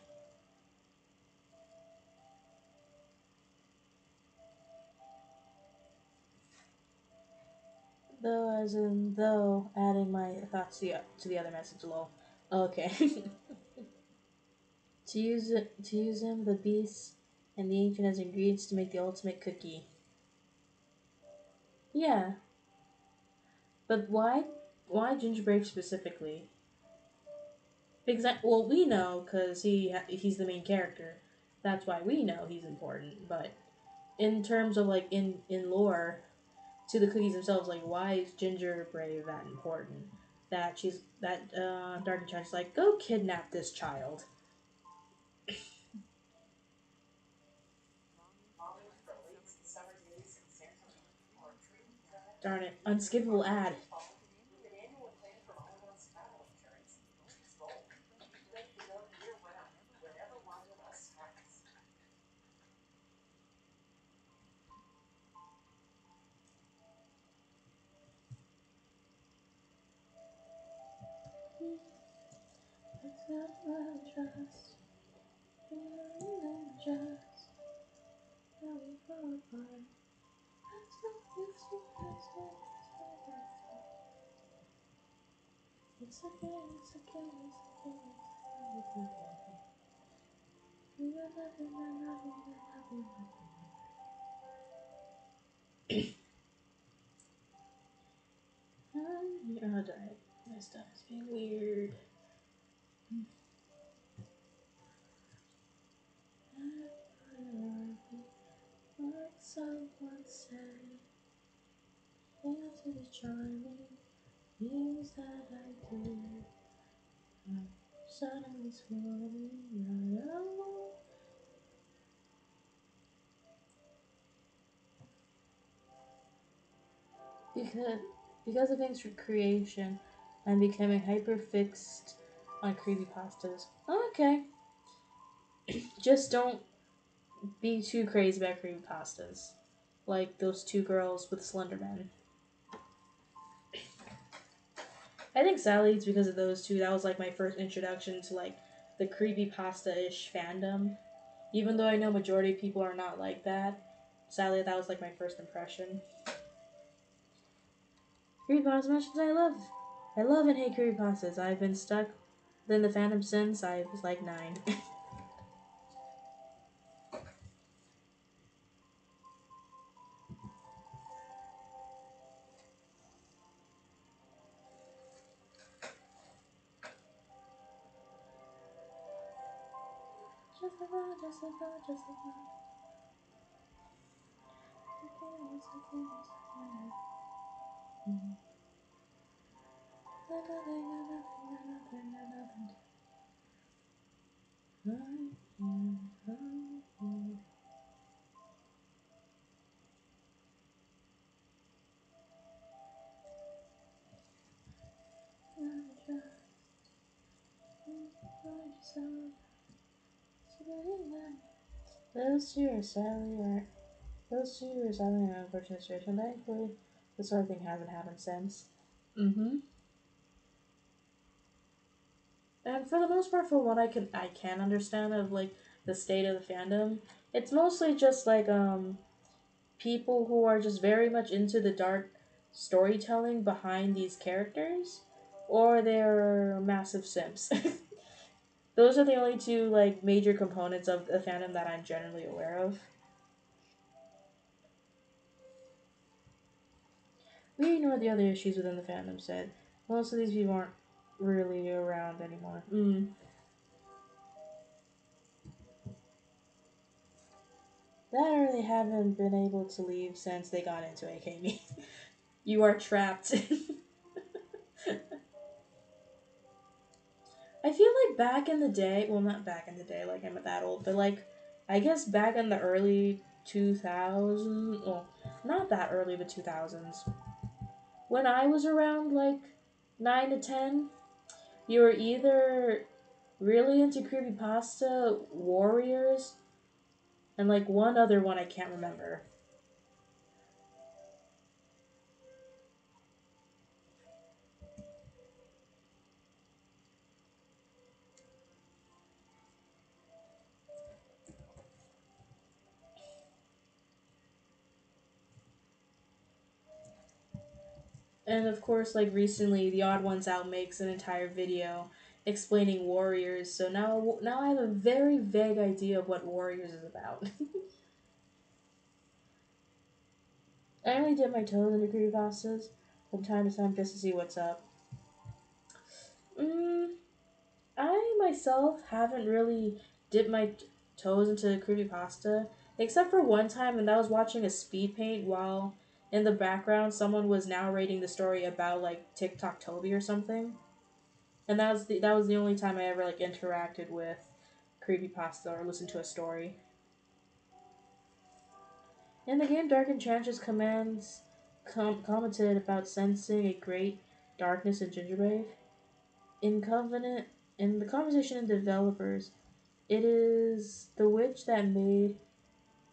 Though, as in though, adding my thoughts to the other message. Lol. Okay. To use him, the beast, and the ancient as ingredients to make the ultimate cookie. Yeah, but why? Why gingerbread specifically? Because well, we know because he's the main character. That's why we know he's important. But in terms of like in lore, to the cookies themselves, like why is gingerbread that important? That Dark Enchantress like go kidnap this child. Darn it, unskippable ad. Trust. Just how we fall apart. It's okay, it's okay, it's okay, it's okay. We are nothing but nothing but nothing but nothing. Oh, darn it. My stuff is being weird. Like someone said, answer the charming things that I do. I'm suddenly swarming around. Because because of things creation, I'm becoming hyper fixed on creepypastas. Okay, just don't be too crazy about creepypastas, like those two girls with Slenderman. I think sadly it's because of those two. That was like my first introduction to like the creepypasta-ish fandom. Even though I know majority of people are not like that, sadly that was like my first impression. Creepypasta mentions I love. I love and hate creepypastas. I've been stuck in the fandom since I was like 9. Just like that, just like that, just like that. Like a thing and nothing and nothing and nothing. Those two are sadly are those two are sadly an unfortunate situation. Thankfully, this sort of thing hasn't happened since. Mm-hmm. And for the most part, for what I can understand of like the state of the fandom, it's mostly just like people who are just very much into the dark storytelling behind these characters, or they're massive simps. Those are the only two like major components of the fandom that I'm generally aware of. We ignore the other issues within the fandom said. Most of these people aren't really around anymore. That or they haven't been able to leave since they got into AKB. You are trapped. I feel like back in the day, well, not back in the day, like I'm that old, but like, I guess back in the early 2000s, well, not that early, but 2000s, when I was around like 9 to 10, you were either really into creepypasta, Warriors, and like one other one I can't remember. And of course, like recently, the Odd Ones Out makes an entire video explaining Warriors. So now I have a very vague idea of what Warriors is about. I only dip my toes into creepypastas from time to time just to see what's up. Mm, I myself haven't really dipped my toes into creepypasta, except for one time, and that was watching a speed paint while in the background someone was narrating the story about like TikTok Toby or something. And that was the only time I ever like interacted with creepypasta or listened to a story. In the game, Dark Enchantress commands commented about sensing a great darkness in Gingerbrave. In Covenant, in the conversation in developers, it is the witch that made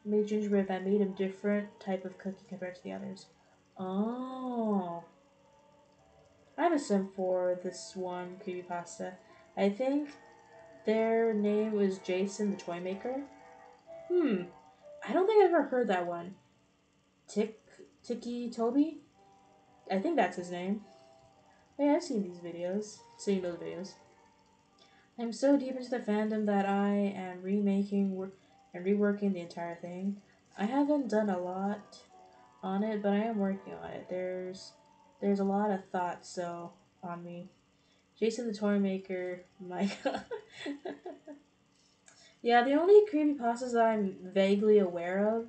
Gingerbrave that made him different type of cookie compared to the others. Oh, I'm a simp for this one creepypasta. I think their name was Jason the Toy Maker. I don't think I've ever heard that one. Tiki Toby? I think that's his name. Yeah, I've seen these videos. Seen those videos. I'm so deep into the fandom that I am and reworking the entire thing. I haven't done a lot on it, but I am working on it. There's a lot of thoughts so on me. Jason the Toy Maker, my god. Yeah, the only creepypastas that I'm vaguely aware of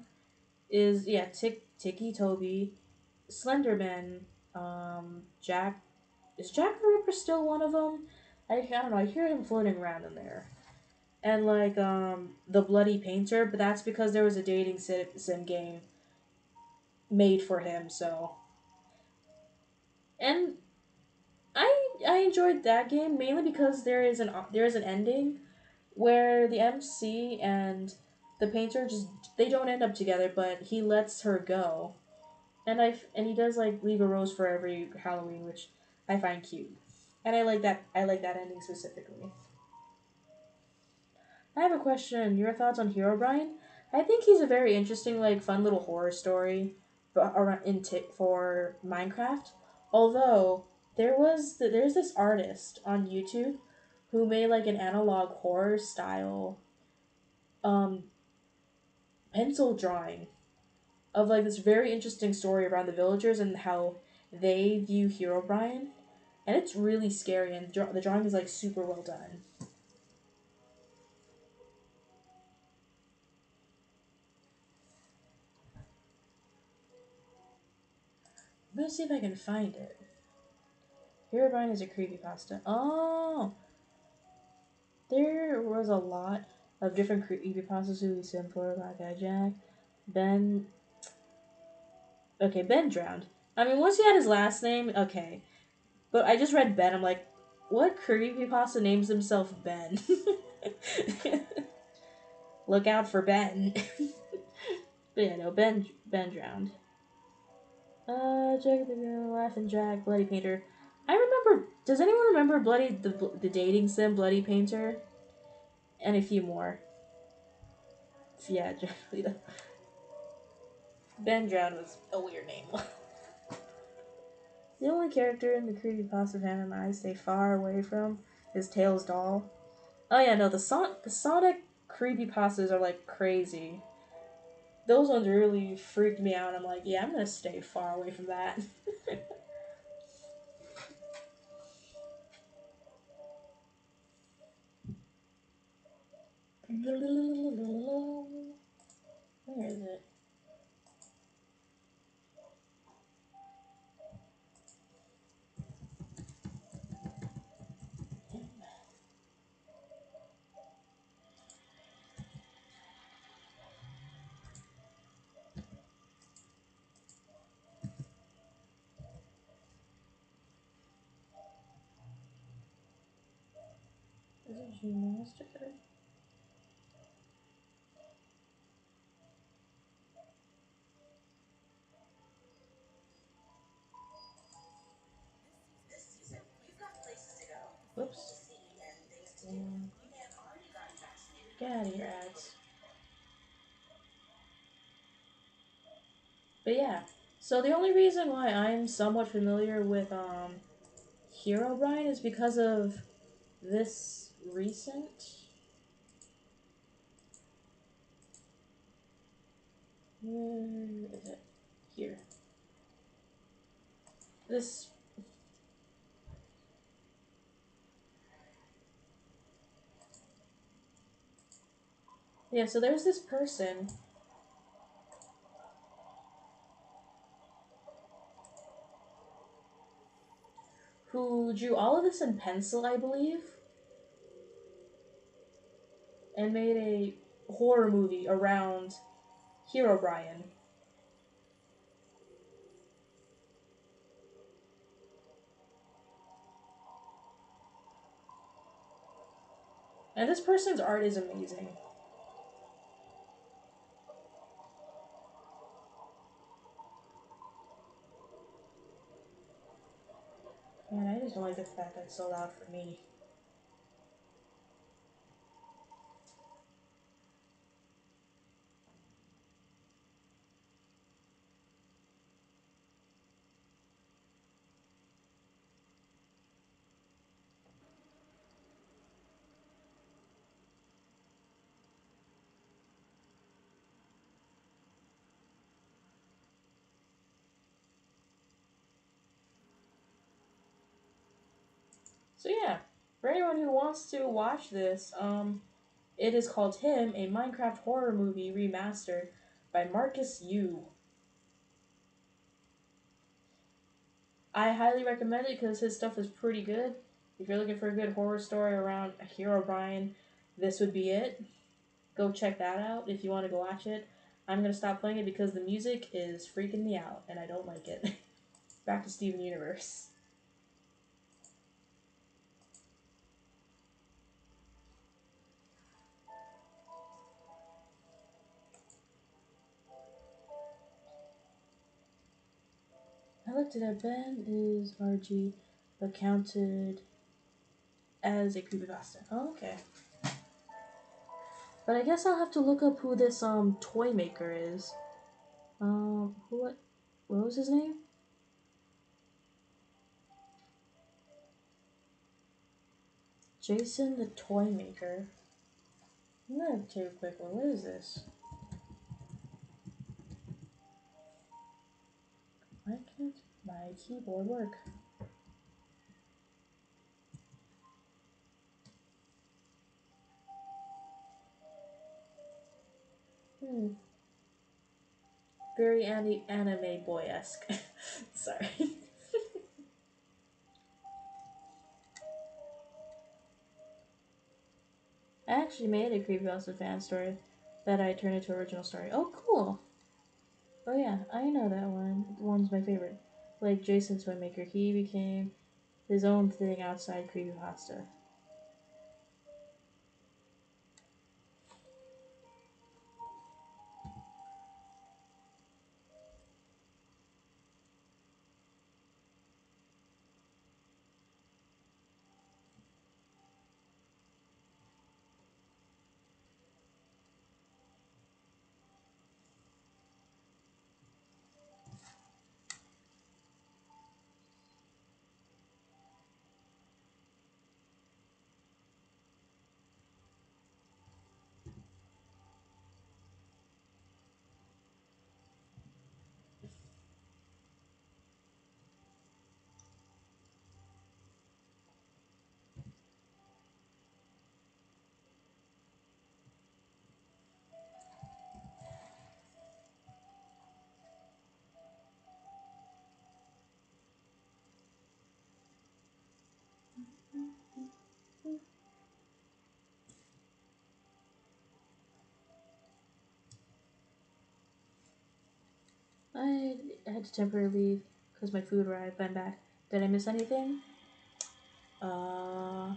is Tiki Toby, Slenderman, Jack. Is Jack the Ripper still one of them? I don't know. I hear him floating around in there. And like the Bloody Painter, but that's because there was a dating sim game made for him. So, and I enjoyed that game mainly because there is an ending where the MC and the painter just they don't end up together, but he lets her go, and he does like leave a rose for every Halloween, which I find cute, and I like that ending specifically. I have a question. Your thoughts on Hero Brian? I think he's a very interesting, like, fun little horror story for Minecraft. Although there's this artist on YouTube who made like an analog horror style um pencil drawing of like this very interesting story around the villagers and how they view Hero Brian, and it's really scary. And the drawing is like super well done. gonna see if I can find it. Herobrine is a creepypasta. Oh! There was a lot of different creepypastas who we simpler about Guy Jack. Ben. Okay, Ben drowned. I mean, once he had his last name, okay. But I just read Ben, I'm like, what creepypasta names himself Ben? Look out for Ben. But yeah, no, Ben drowned. Jack the Laughing Jack, Bloody Painter. I remember. Does anyone remember the dating sim Bloody Painter? And a few more. Yeah, Jack. Ben Drowned was a weird name. The only character in the creepypasta fandom I stay far away from is Tails Doll. Oh yeah, no, the Sonic creepypastas are like crazy. Those ones really freaked me out. I'm like, yeah, I'm gonna stay far away from that. Where is it? Is it G-Master? Whoops. Get out of here, ads. But yeah, so the only reason why I'm somewhat familiar with Herobrine is because of this recent. Where is it? Here. This. Yeah, so there's this person who drew all of this in pencil, I believe, and made a horror movie around Herobrine. And this person's art is amazing. Man, I just don't like the fact that it's so loud for me. So yeah, for anyone who wants to watch this, it is called Him, a Minecraft horror movie remastered by Marcus Yu. I highly recommend it because his stuff is pretty good. If you're looking for a good horror story around Herobrine, this would be it. Go check that out if you want to go watch it. I'm gonna stop playing it because the music is freaking me out and I don't like it. Back to Steven Universe. I looked it up. Ben is RG, but counted as a creepypasta. Oh, okay. But I guess I'll have to look up who this toy maker is. What was his name? Jason the Toy Maker. I'm gonna take a quick one. What is this? Why can't my keyboard work? Very very anime boy esque. Sorry. I actually made a creepypasta fan story that I turned into original story. Oh, cool. Oh yeah, I know that one. The one's my favorite. Like Jason Toymaker, he became his own thing outside creepypasta. I had to temporarily leave because my food arrived. I'm back. Did I miss anything? Uh,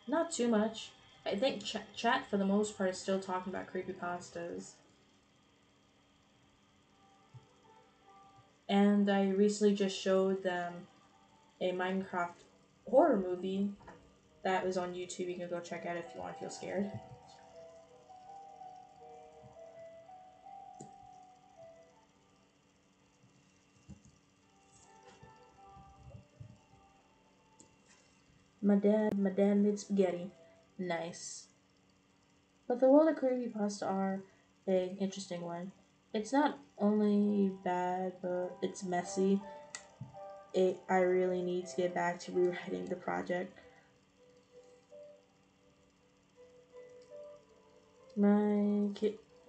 Not too much. I think chat for the most part is still talking about creepypastas. And I recently just showed them a Minecraft horror movie that was on YouTube. You can go check out if you want to feel scared. My dad made spaghetti. Nice. But the world of creepypasta are a interesting one. It's not only bad, but it's messy. I really need to get back to rewriting the project. My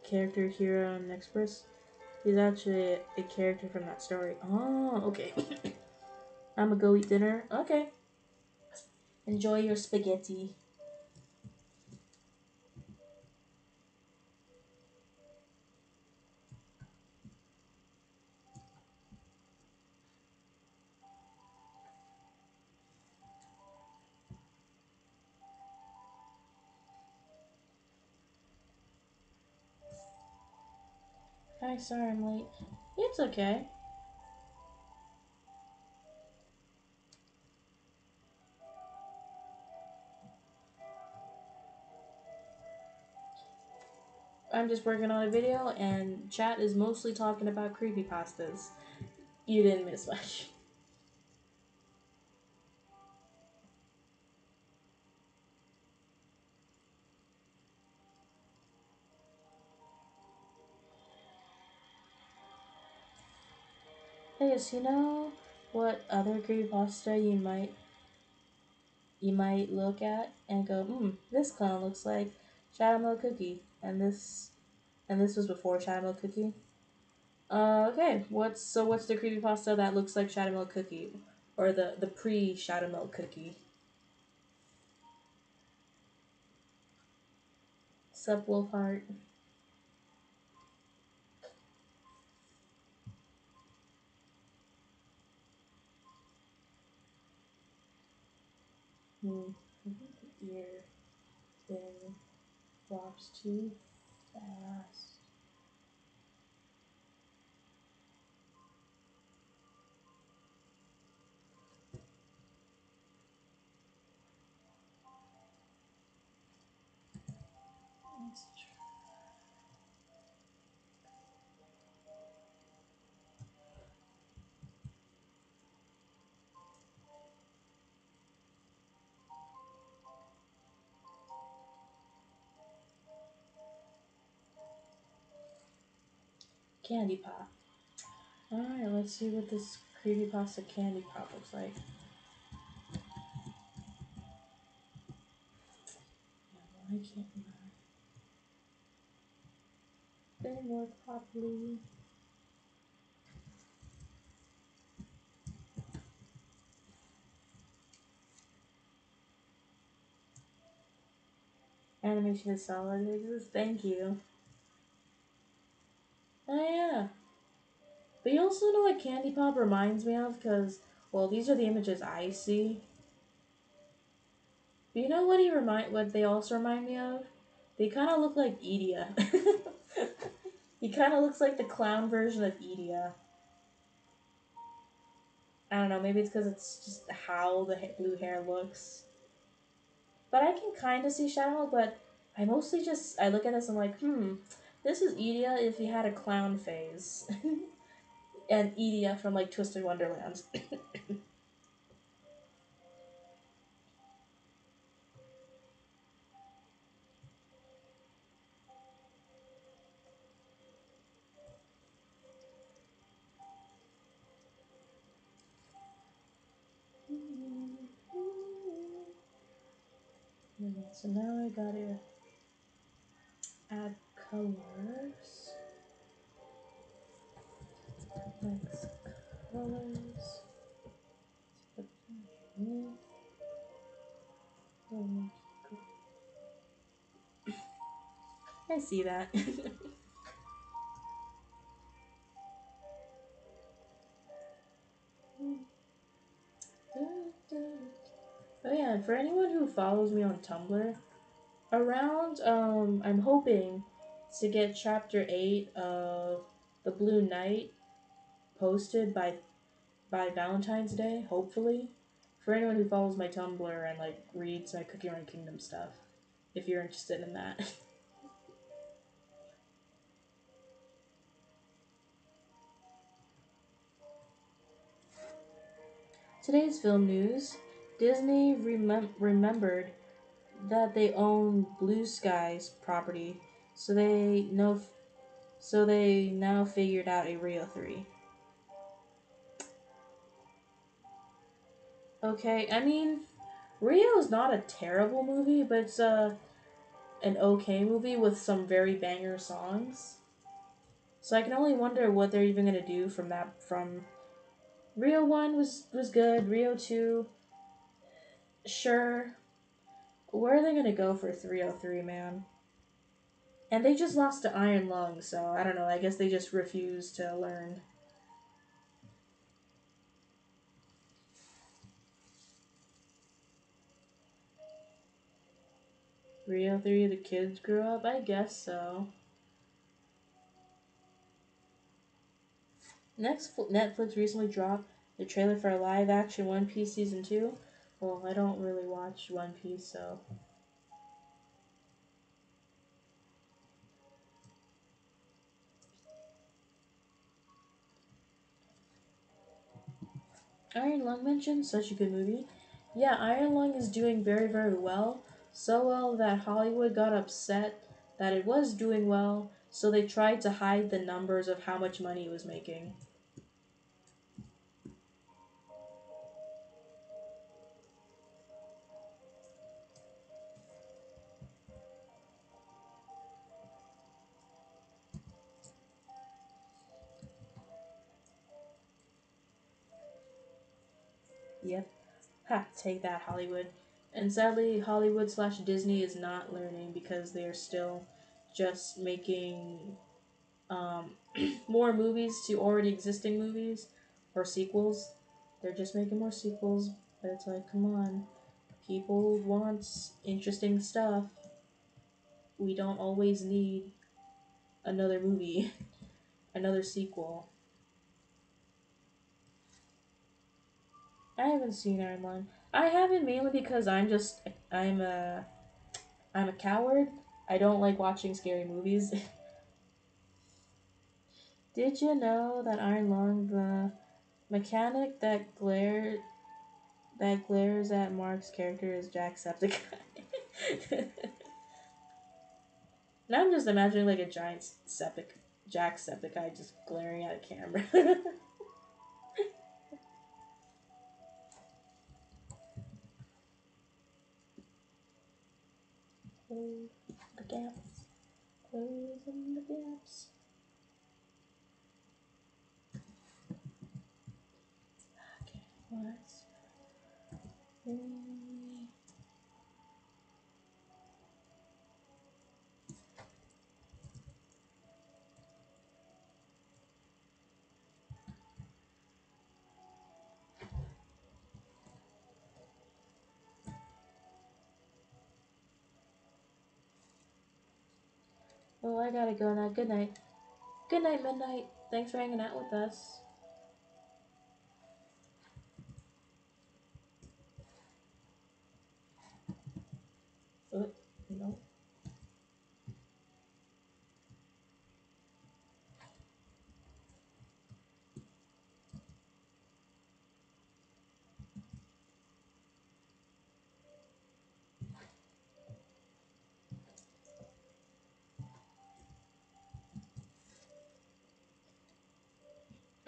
character hero and Express, he's actually a character from that story. Oh, okay. I'm gonna go eat dinner. Okay. Enjoy your spaghetti. Hi, sorry I'm late. It's okay. I'm just working on a video, and chat is mostly talking about creepypastas. You didn't miss much. Hey, so you know what other creepypasta you might look at and go, this clown looks like Shadow Milk Cookie, and this was before Shadow Milk Cookie. Okay. What's the creepypasta that looks like Shadow Milk Cookie, or the pre Shadow Milk Cookie? Sup, Wolfheart. I think the ear thing flops too fast. Let's try candy pop. All right, let's see what this creepypasta candy pop looks like. Why can't I think more properly? Animation is solid. Thank you. Oh yeah. But you also know what Candy Pop reminds me of? Because, well, these are the images I see. But you know what they also remind me of? They kind of look like Edia. He kind of looks like the clown version of Edia. I don't know, maybe it's because it's just how the blue hair looks. But I can kind of see Shadow, but I mostly just, I look at this and I'm like, this is Edia if he had a clown phase. And Edia from like Twisted Wonderland. So now I gotta add colors. Next colors. I see that. Oh yeah, and for anyone who follows me on Tumblr, around I'm hoping to get chapter 8 of The Blue Knight posted by Valentine's Day, hopefully. For anyone who follows my Tumblr and like reads my Cookie Run Kingdom stuff, if you're interested in that. Today's film news: Disney remembered that they own Blue Sky's property, so they now figured out a Rio 3. Okay, I mean, Rio is not a terrible movie, but it's an okay movie with some very banger songs. So I can only wonder what they're even gonna do from that. From Rio 1 was good. Rio 2, sure. Where are they gonna go for 303, man? And they just lost to Iron Lung, so I don't know. I guess they just refuse to learn. Rio 3, the kids grew up? I guess so. Next, Netflix recently dropped the trailer for a live action One Piece Season 2. Well, I don't really watch One Piece, so. Iron Lung mentioned, such a good movie. Yeah, Iron Lung is doing very, very well. So well that Hollywood got upset that it was doing well, so they tried to hide the numbers of how much money it was making. Yep. Ha, take that, Hollywood. And sadly, Hollywood slash Disney is not learning because they are still just making um, more movies to already existing movies or sequels. They're just making more sequels, but it's like, come on. People want interesting stuff. We don't always need another movie, another sequel. I haven't seen Iron Man. I haven't mainly because I'm a I'm a coward. I don't like watching scary movies. Did you know that Iron Lung, the mechanic that glares at Mark's character is Jacksepticeye? Now I'm just imagining like a giant Jacksepticeye just glaring at a camera. Close the gaps. Closing the gaps. Okay, let's really Well, I gotta go now. Good night. Good night, Midnight. Thanks for hanging out with us. Uh, no.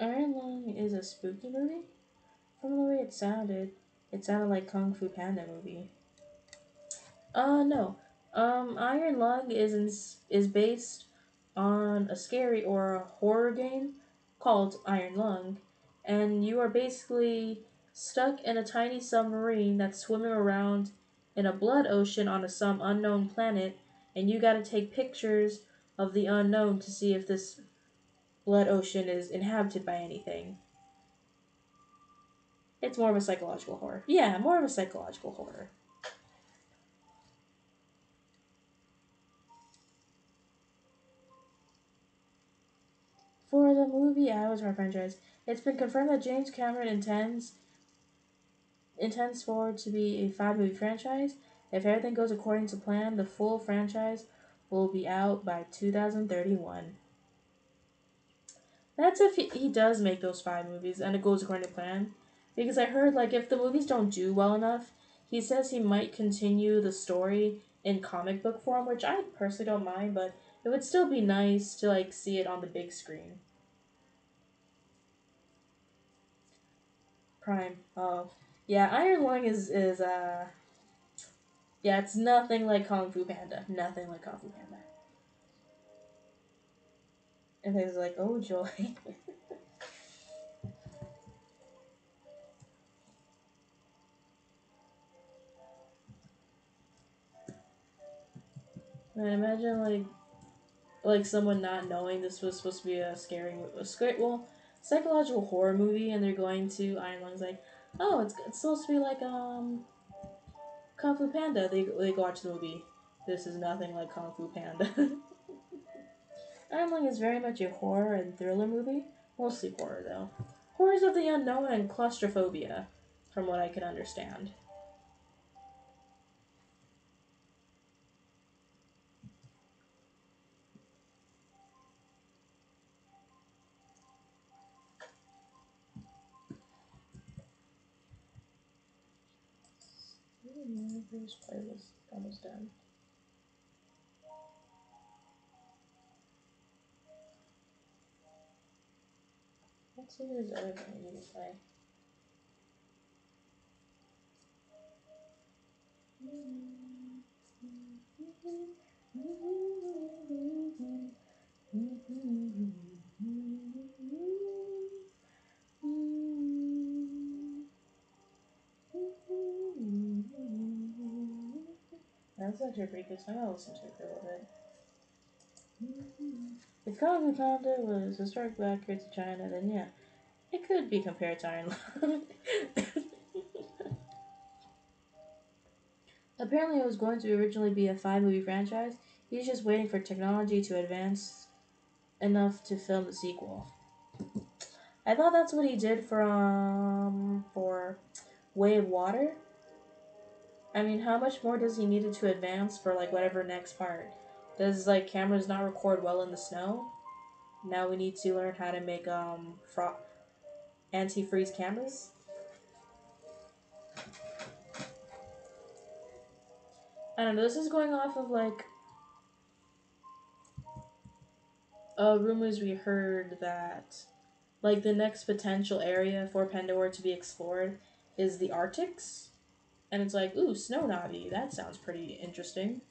Iron Lung is a spooky movie? From the way it sounded like Kung Fu Panda movie. No. Iron Lung is based on a scary or a horror game called Iron Lung, and you are basically stuck in a tiny submarine that's swimming around in a blood ocean on some unknown planet, and you got to take pictures of the unknown to see if this blood ocean is inhabited by anything. It's more of a psychological horror. Yeah, more of a psychological horror. For the movie Avatar franchise, it's been confirmed that James Cameron intends for it to be a 5 movie franchise. If everything goes according to plan, the full franchise will be out by 2031. That's if he does make those 5 movies and it goes according to plan. Because I heard like if the movies don't do well enough, he says he might continue the story in comic book form, which I personally don't mind, but it would still be nice to like see it on the big screen. Prime. Oh. Yeah, Iron Lung is yeah, it's nothing like Kung Fu Panda. Nothing like Kung Fu Panda. And he's like, oh joy. Man, imagine like someone not knowing this was supposed to be a scary, well, psychological horror movie, and they're going to Iron Lung's like, oh, it's supposed to be like Kung Fu Panda. They go watch the movie. This is nothing like Kung Fu Panda. Iron Lung is very much a horror and thriller movie, mostly horror though. Horrors of the unknown and claustrophobia, from what I can understand. First playlist almost done. Let's see if there's other thing I need to play. That's actually a pretty good song. I'll listen to it for a little bit. If Kung Fu Panda was historically accurate to China, then yeah, it could be compared to Iron Lung. Apparently, it was going to originally be a 5 movie franchise. He's just waiting for technology to advance enough to film the sequel. I thought that's what he did for Way of Water. I mean, how much more does he need it to advance for like whatever next part? Does like cameras not record well in the snow? Now we need to learn how to make anti-freeze cameras. I don't know. This is going off of like rumors we heard that like the next potential area for Pandora to be explored is the Arctics, and it's like ooh snow navi. That sounds pretty interesting.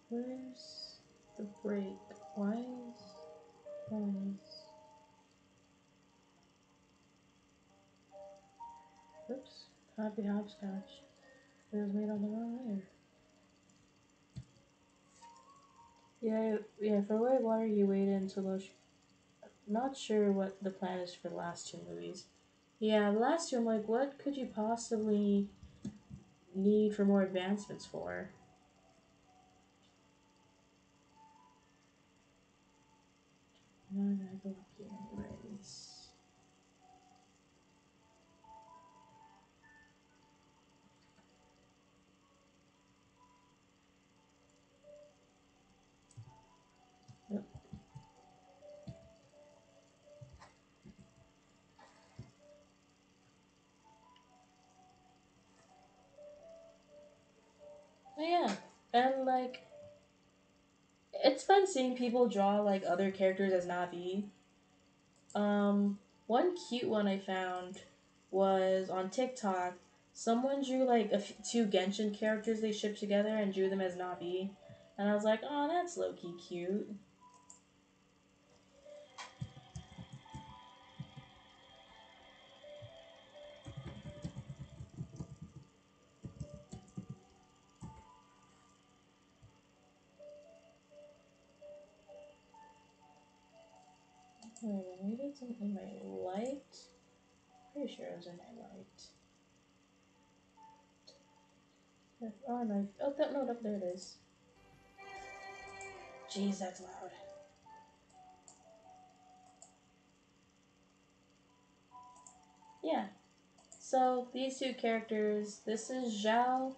Where's the break? happy hopscotch. It was made on the wrong layer. Yeah, yeah. For White Water, you wait until those. Not sure what the plan is for the last two movies. Yeah, the last two, I'm like, what could you possibly need for more advancements for? Now I gotta go up here anyways. Yep. But yeah, and like, it's fun seeing people draw like other characters as Navi. One cute one I found was on TikTok. Someone drew like two Genshin characters they shipped together and drew them as Navi, and I was like, oh, that's low key cute. Wait, maybe it's in my light. Pretty sure it was in my light. Oh, no. Oh, no, no, there it is. Jeez, that's loud. Yeah. So these two characters, this is Zhao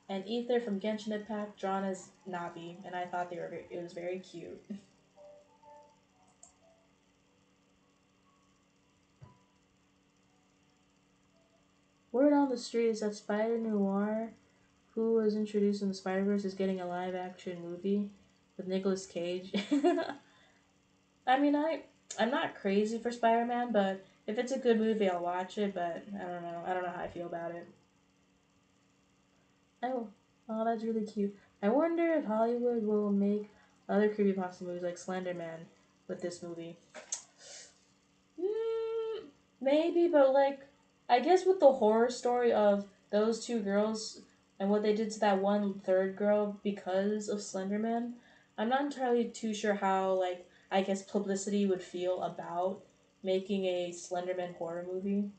and Ether from Genshin Impact, drawn as Navi, and I thought it was very cute. Word on the street is that Spider Noir, who was introduced in the Spider Verse, is getting a live action movie with Nicolas Cage. I mean, I'm not crazy for Spider Man, but if it's a good movie, I'll watch it. But I don't know. I don't know how I feel about it. Oh, oh, that's really cute. I wonder if Hollywood will make other creepypasta movies like Slender Man with this movie. Mm, maybe, but like, I guess with the horror story of those two girls and what they did to that one third girl because of Slenderman, I'm not entirely too sure how, like, I guess publicity would feel about making a Slenderman horror movie.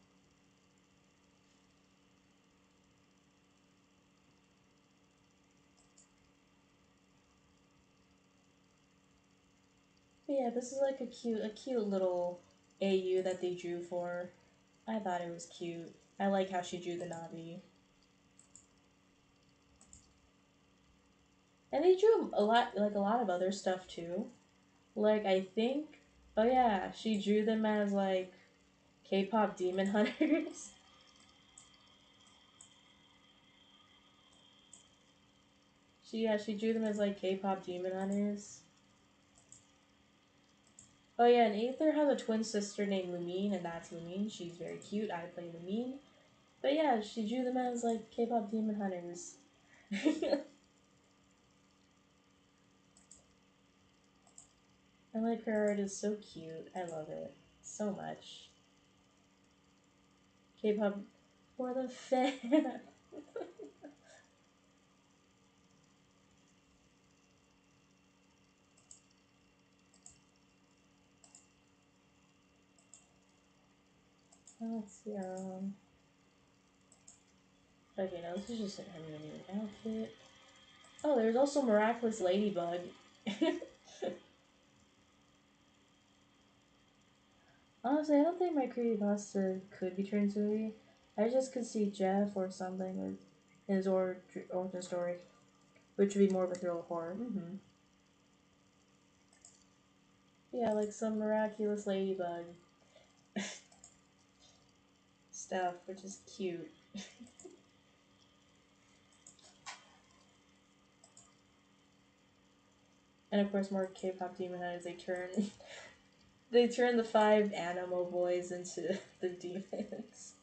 But yeah, this is like a cute little AU that they drew for. I thought it was cute. I like how she drew the Navi. And they drew a lot of other stuff too. Like, I think, oh yeah, she drew them as like K-pop demon hunters. She drew them as like K-pop demon hunters. Oh yeah, and Aether has a twin sister named Lumine, and that's Lumine. She's very cute. I play Lumine. But yeah, she drew them as like K-pop demon hunters. And like her art is so cute. I love it so much. K-pop for the fan. Let's see. Okay, no, this is just an new outfit. Oh, there's also Miraculous Ladybug. Honestly, I don't think my creepypasta could be turned into a movie. I just could see Jeff or something with his origin story, which would be more of a thriller horror. Yeah, like some Miraculous Ladybug stuff, which is cute. And of course, more K-pop demon hunters. They turn the five animal boys into the demons.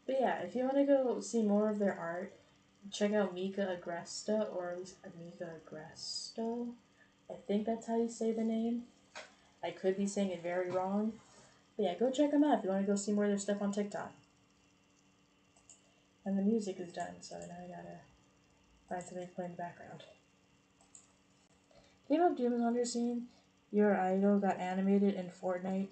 But yeah, if you want to go see more of their art, Check out Mika Agresta, or at least Mika Agresto. I think that's how you say the name. I could be saying it very wrong. But yeah, go check them out if you want to go see more of their stuff on TikTok. And the music is done, so now I gotta find something to play in the background. Game of Demon Hunter scene, your idol got animated in Fortnite.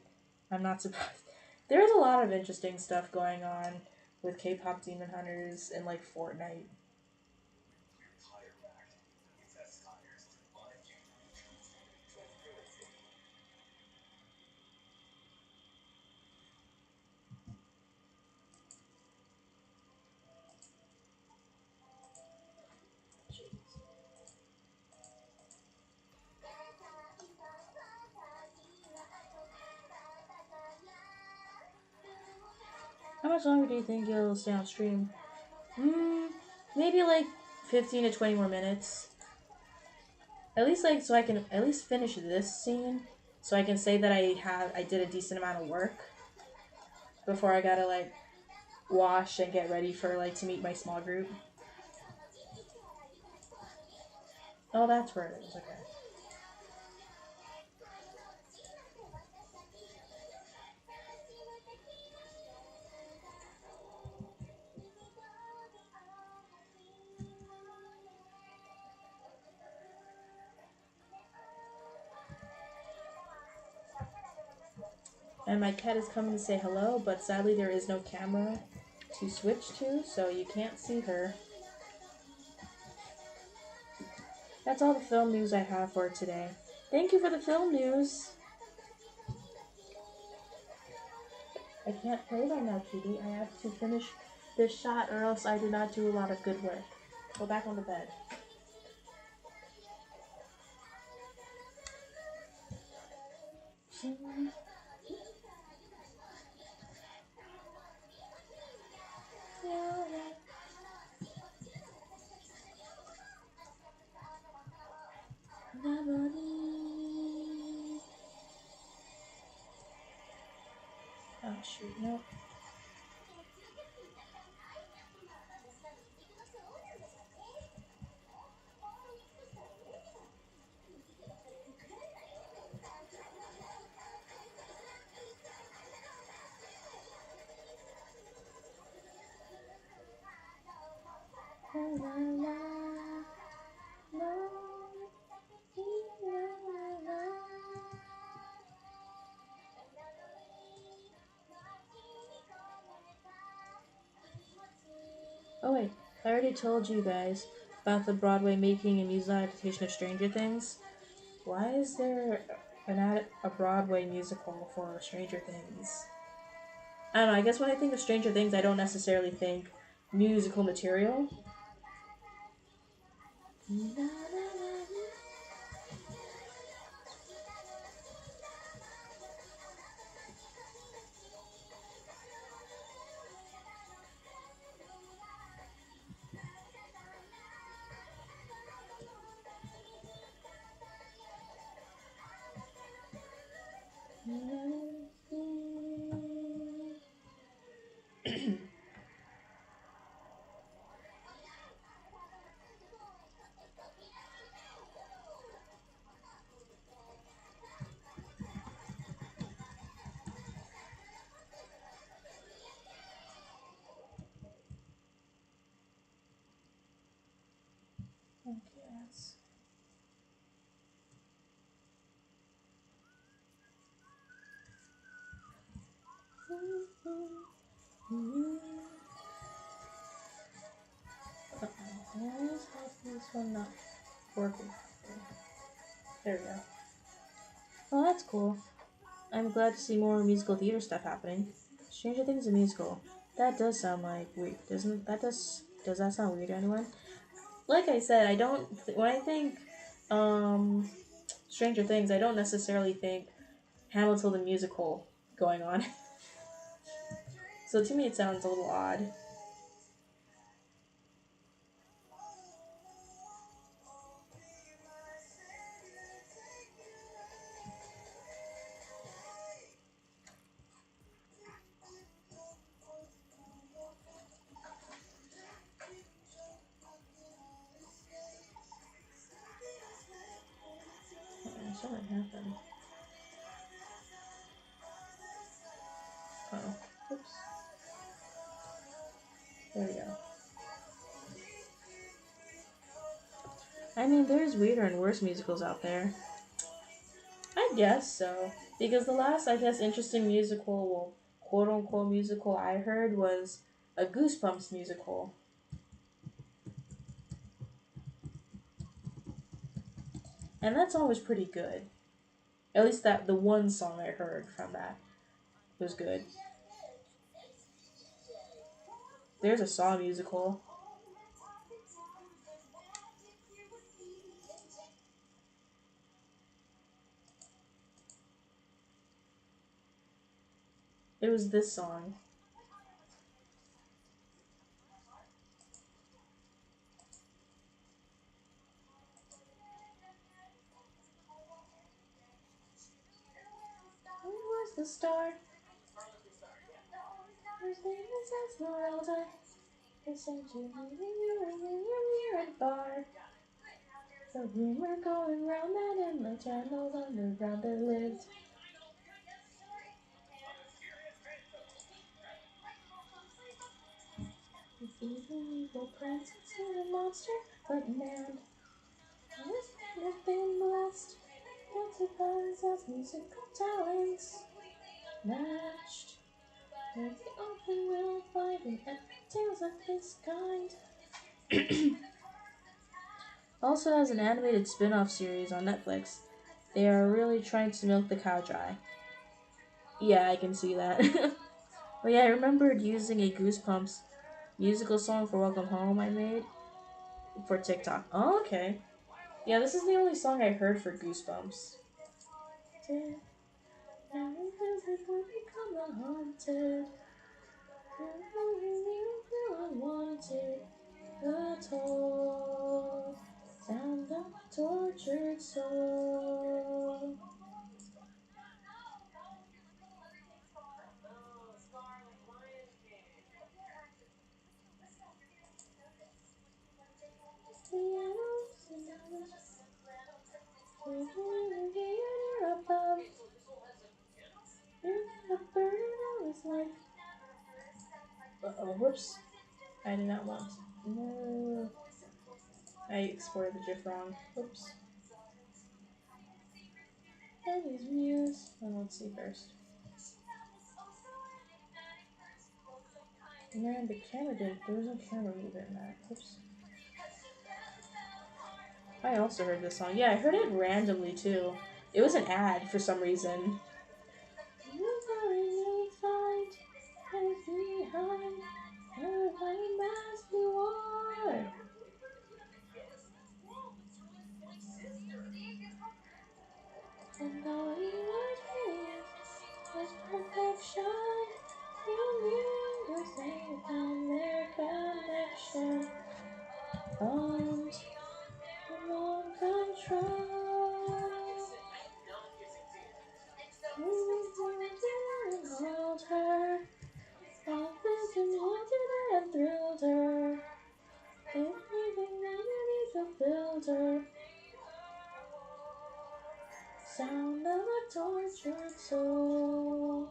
I'm not surprised. There's a lot of interesting stuff going on with K-pop Demon Hunters and like Fortnite. How much longer do you think you'll stay on stream? Maybe like 15 to 20 more minutes. At least like so I can at least finish this scene, so I can say that I did a decent amount of work before I gotta like wash and get ready for like to meet my small group. Oh, that's where it is. Okay. And my cat is coming to say hello, but sadly there is no camera to switch to, so you can't see her. That's all the film news I have for today. Thank you for the film news. I can't play right now, cutie. I have to finish this shot or else I did not do a lot of good work. Go back on the bed. Oh shoot, nope. Oh wait, I already told you guys about the Broadway making and musical adaptation of Stranger Things. Why is there a Broadway musical for Stranger Things? I don't know, I guess when I think of Stranger Things, I don't necessarily think musical material. Yes. Why is this one not working? There we go. Well, that's cool. I'm glad to see more musical theater stuff happening. Stranger Things a musical. That does sound like weird, doesn't that? Does that sound weird to anyone? Like I said, I don't. When I think Stranger Things, I don't necessarily think Hamilton the musical going on. So to me, it sounds a little odd. Something happened. Oh, oops. There we go. I mean, there's weirder and worse musicals out there. I guess so. Because the last, I guess, interesting musical, well, quote unquote musical I heard was a Goosebumps musical. And that song was pretty good. At least that the one song I heard from that was good. There's a Saw musical. It was this song. Where's the star? Where's the Esmeralda? They sent you here at the bar. The rumor going round that in the channels underground they lived. With evil prince and a monster, but man, this man has been blessed. Not surprised as musical talents matched. Where we often will find in epic tales of this kind. Also has an animated spin-off series on Netflix. They are really trying to milk the cow dry. Yeah, I can see that. But yeah, I remembered using a Goosebumps musical song for Welcome Home I made for TikTok. Oh, okay. Yeah, this is the only song I heard for Goosebumps. Now become the haunted. You feel unwanted. The toll sound of a tortured soul. Uh-oh, whoops. I did not want to. No. I exported the GIF wrong. Whoops. Eddie's Muse. Oh, let's see first. Man, the camera did. There was no camera movement in that. Whoops. I also heard this song. Yeah, I heard it randomly too. It was an ad for some reason. And though he was raised with perfection, you knew the same found their connection. Bound in long control. And hold her. All this and haunted and thrilled her. Everything underneath the filter. Sound of a tortured soul.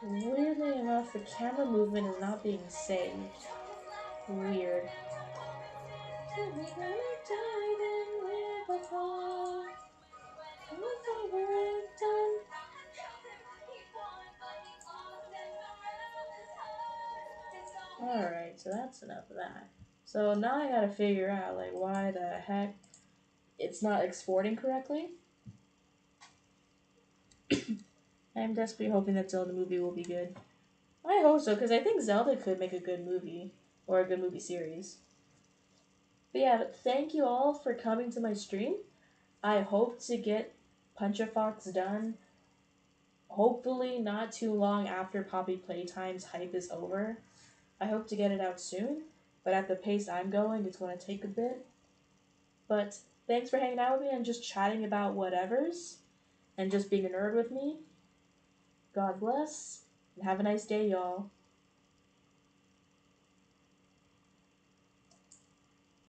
Weirdly enough, the camera movement is not being saved. Weird. Alright, so that's enough of that. So now I gotta figure out, like, why the heck it's not exporting correctly. I'm desperately hoping that Zelda movie will be good. I hope so, because I think Zelda could make a good movie, or a good movie series. But yeah, thank you all for coming to my stream. I hope to get Punch a Fox done, hopefully not too long after Poppy Playtime's hype is over. I hope to get it out soon. but at the pace I'm going, it's going to take a bit. But thanks for hanging out with me and just chatting about whatever's and just being a nerd with me. God bless, and have a nice day, y'all.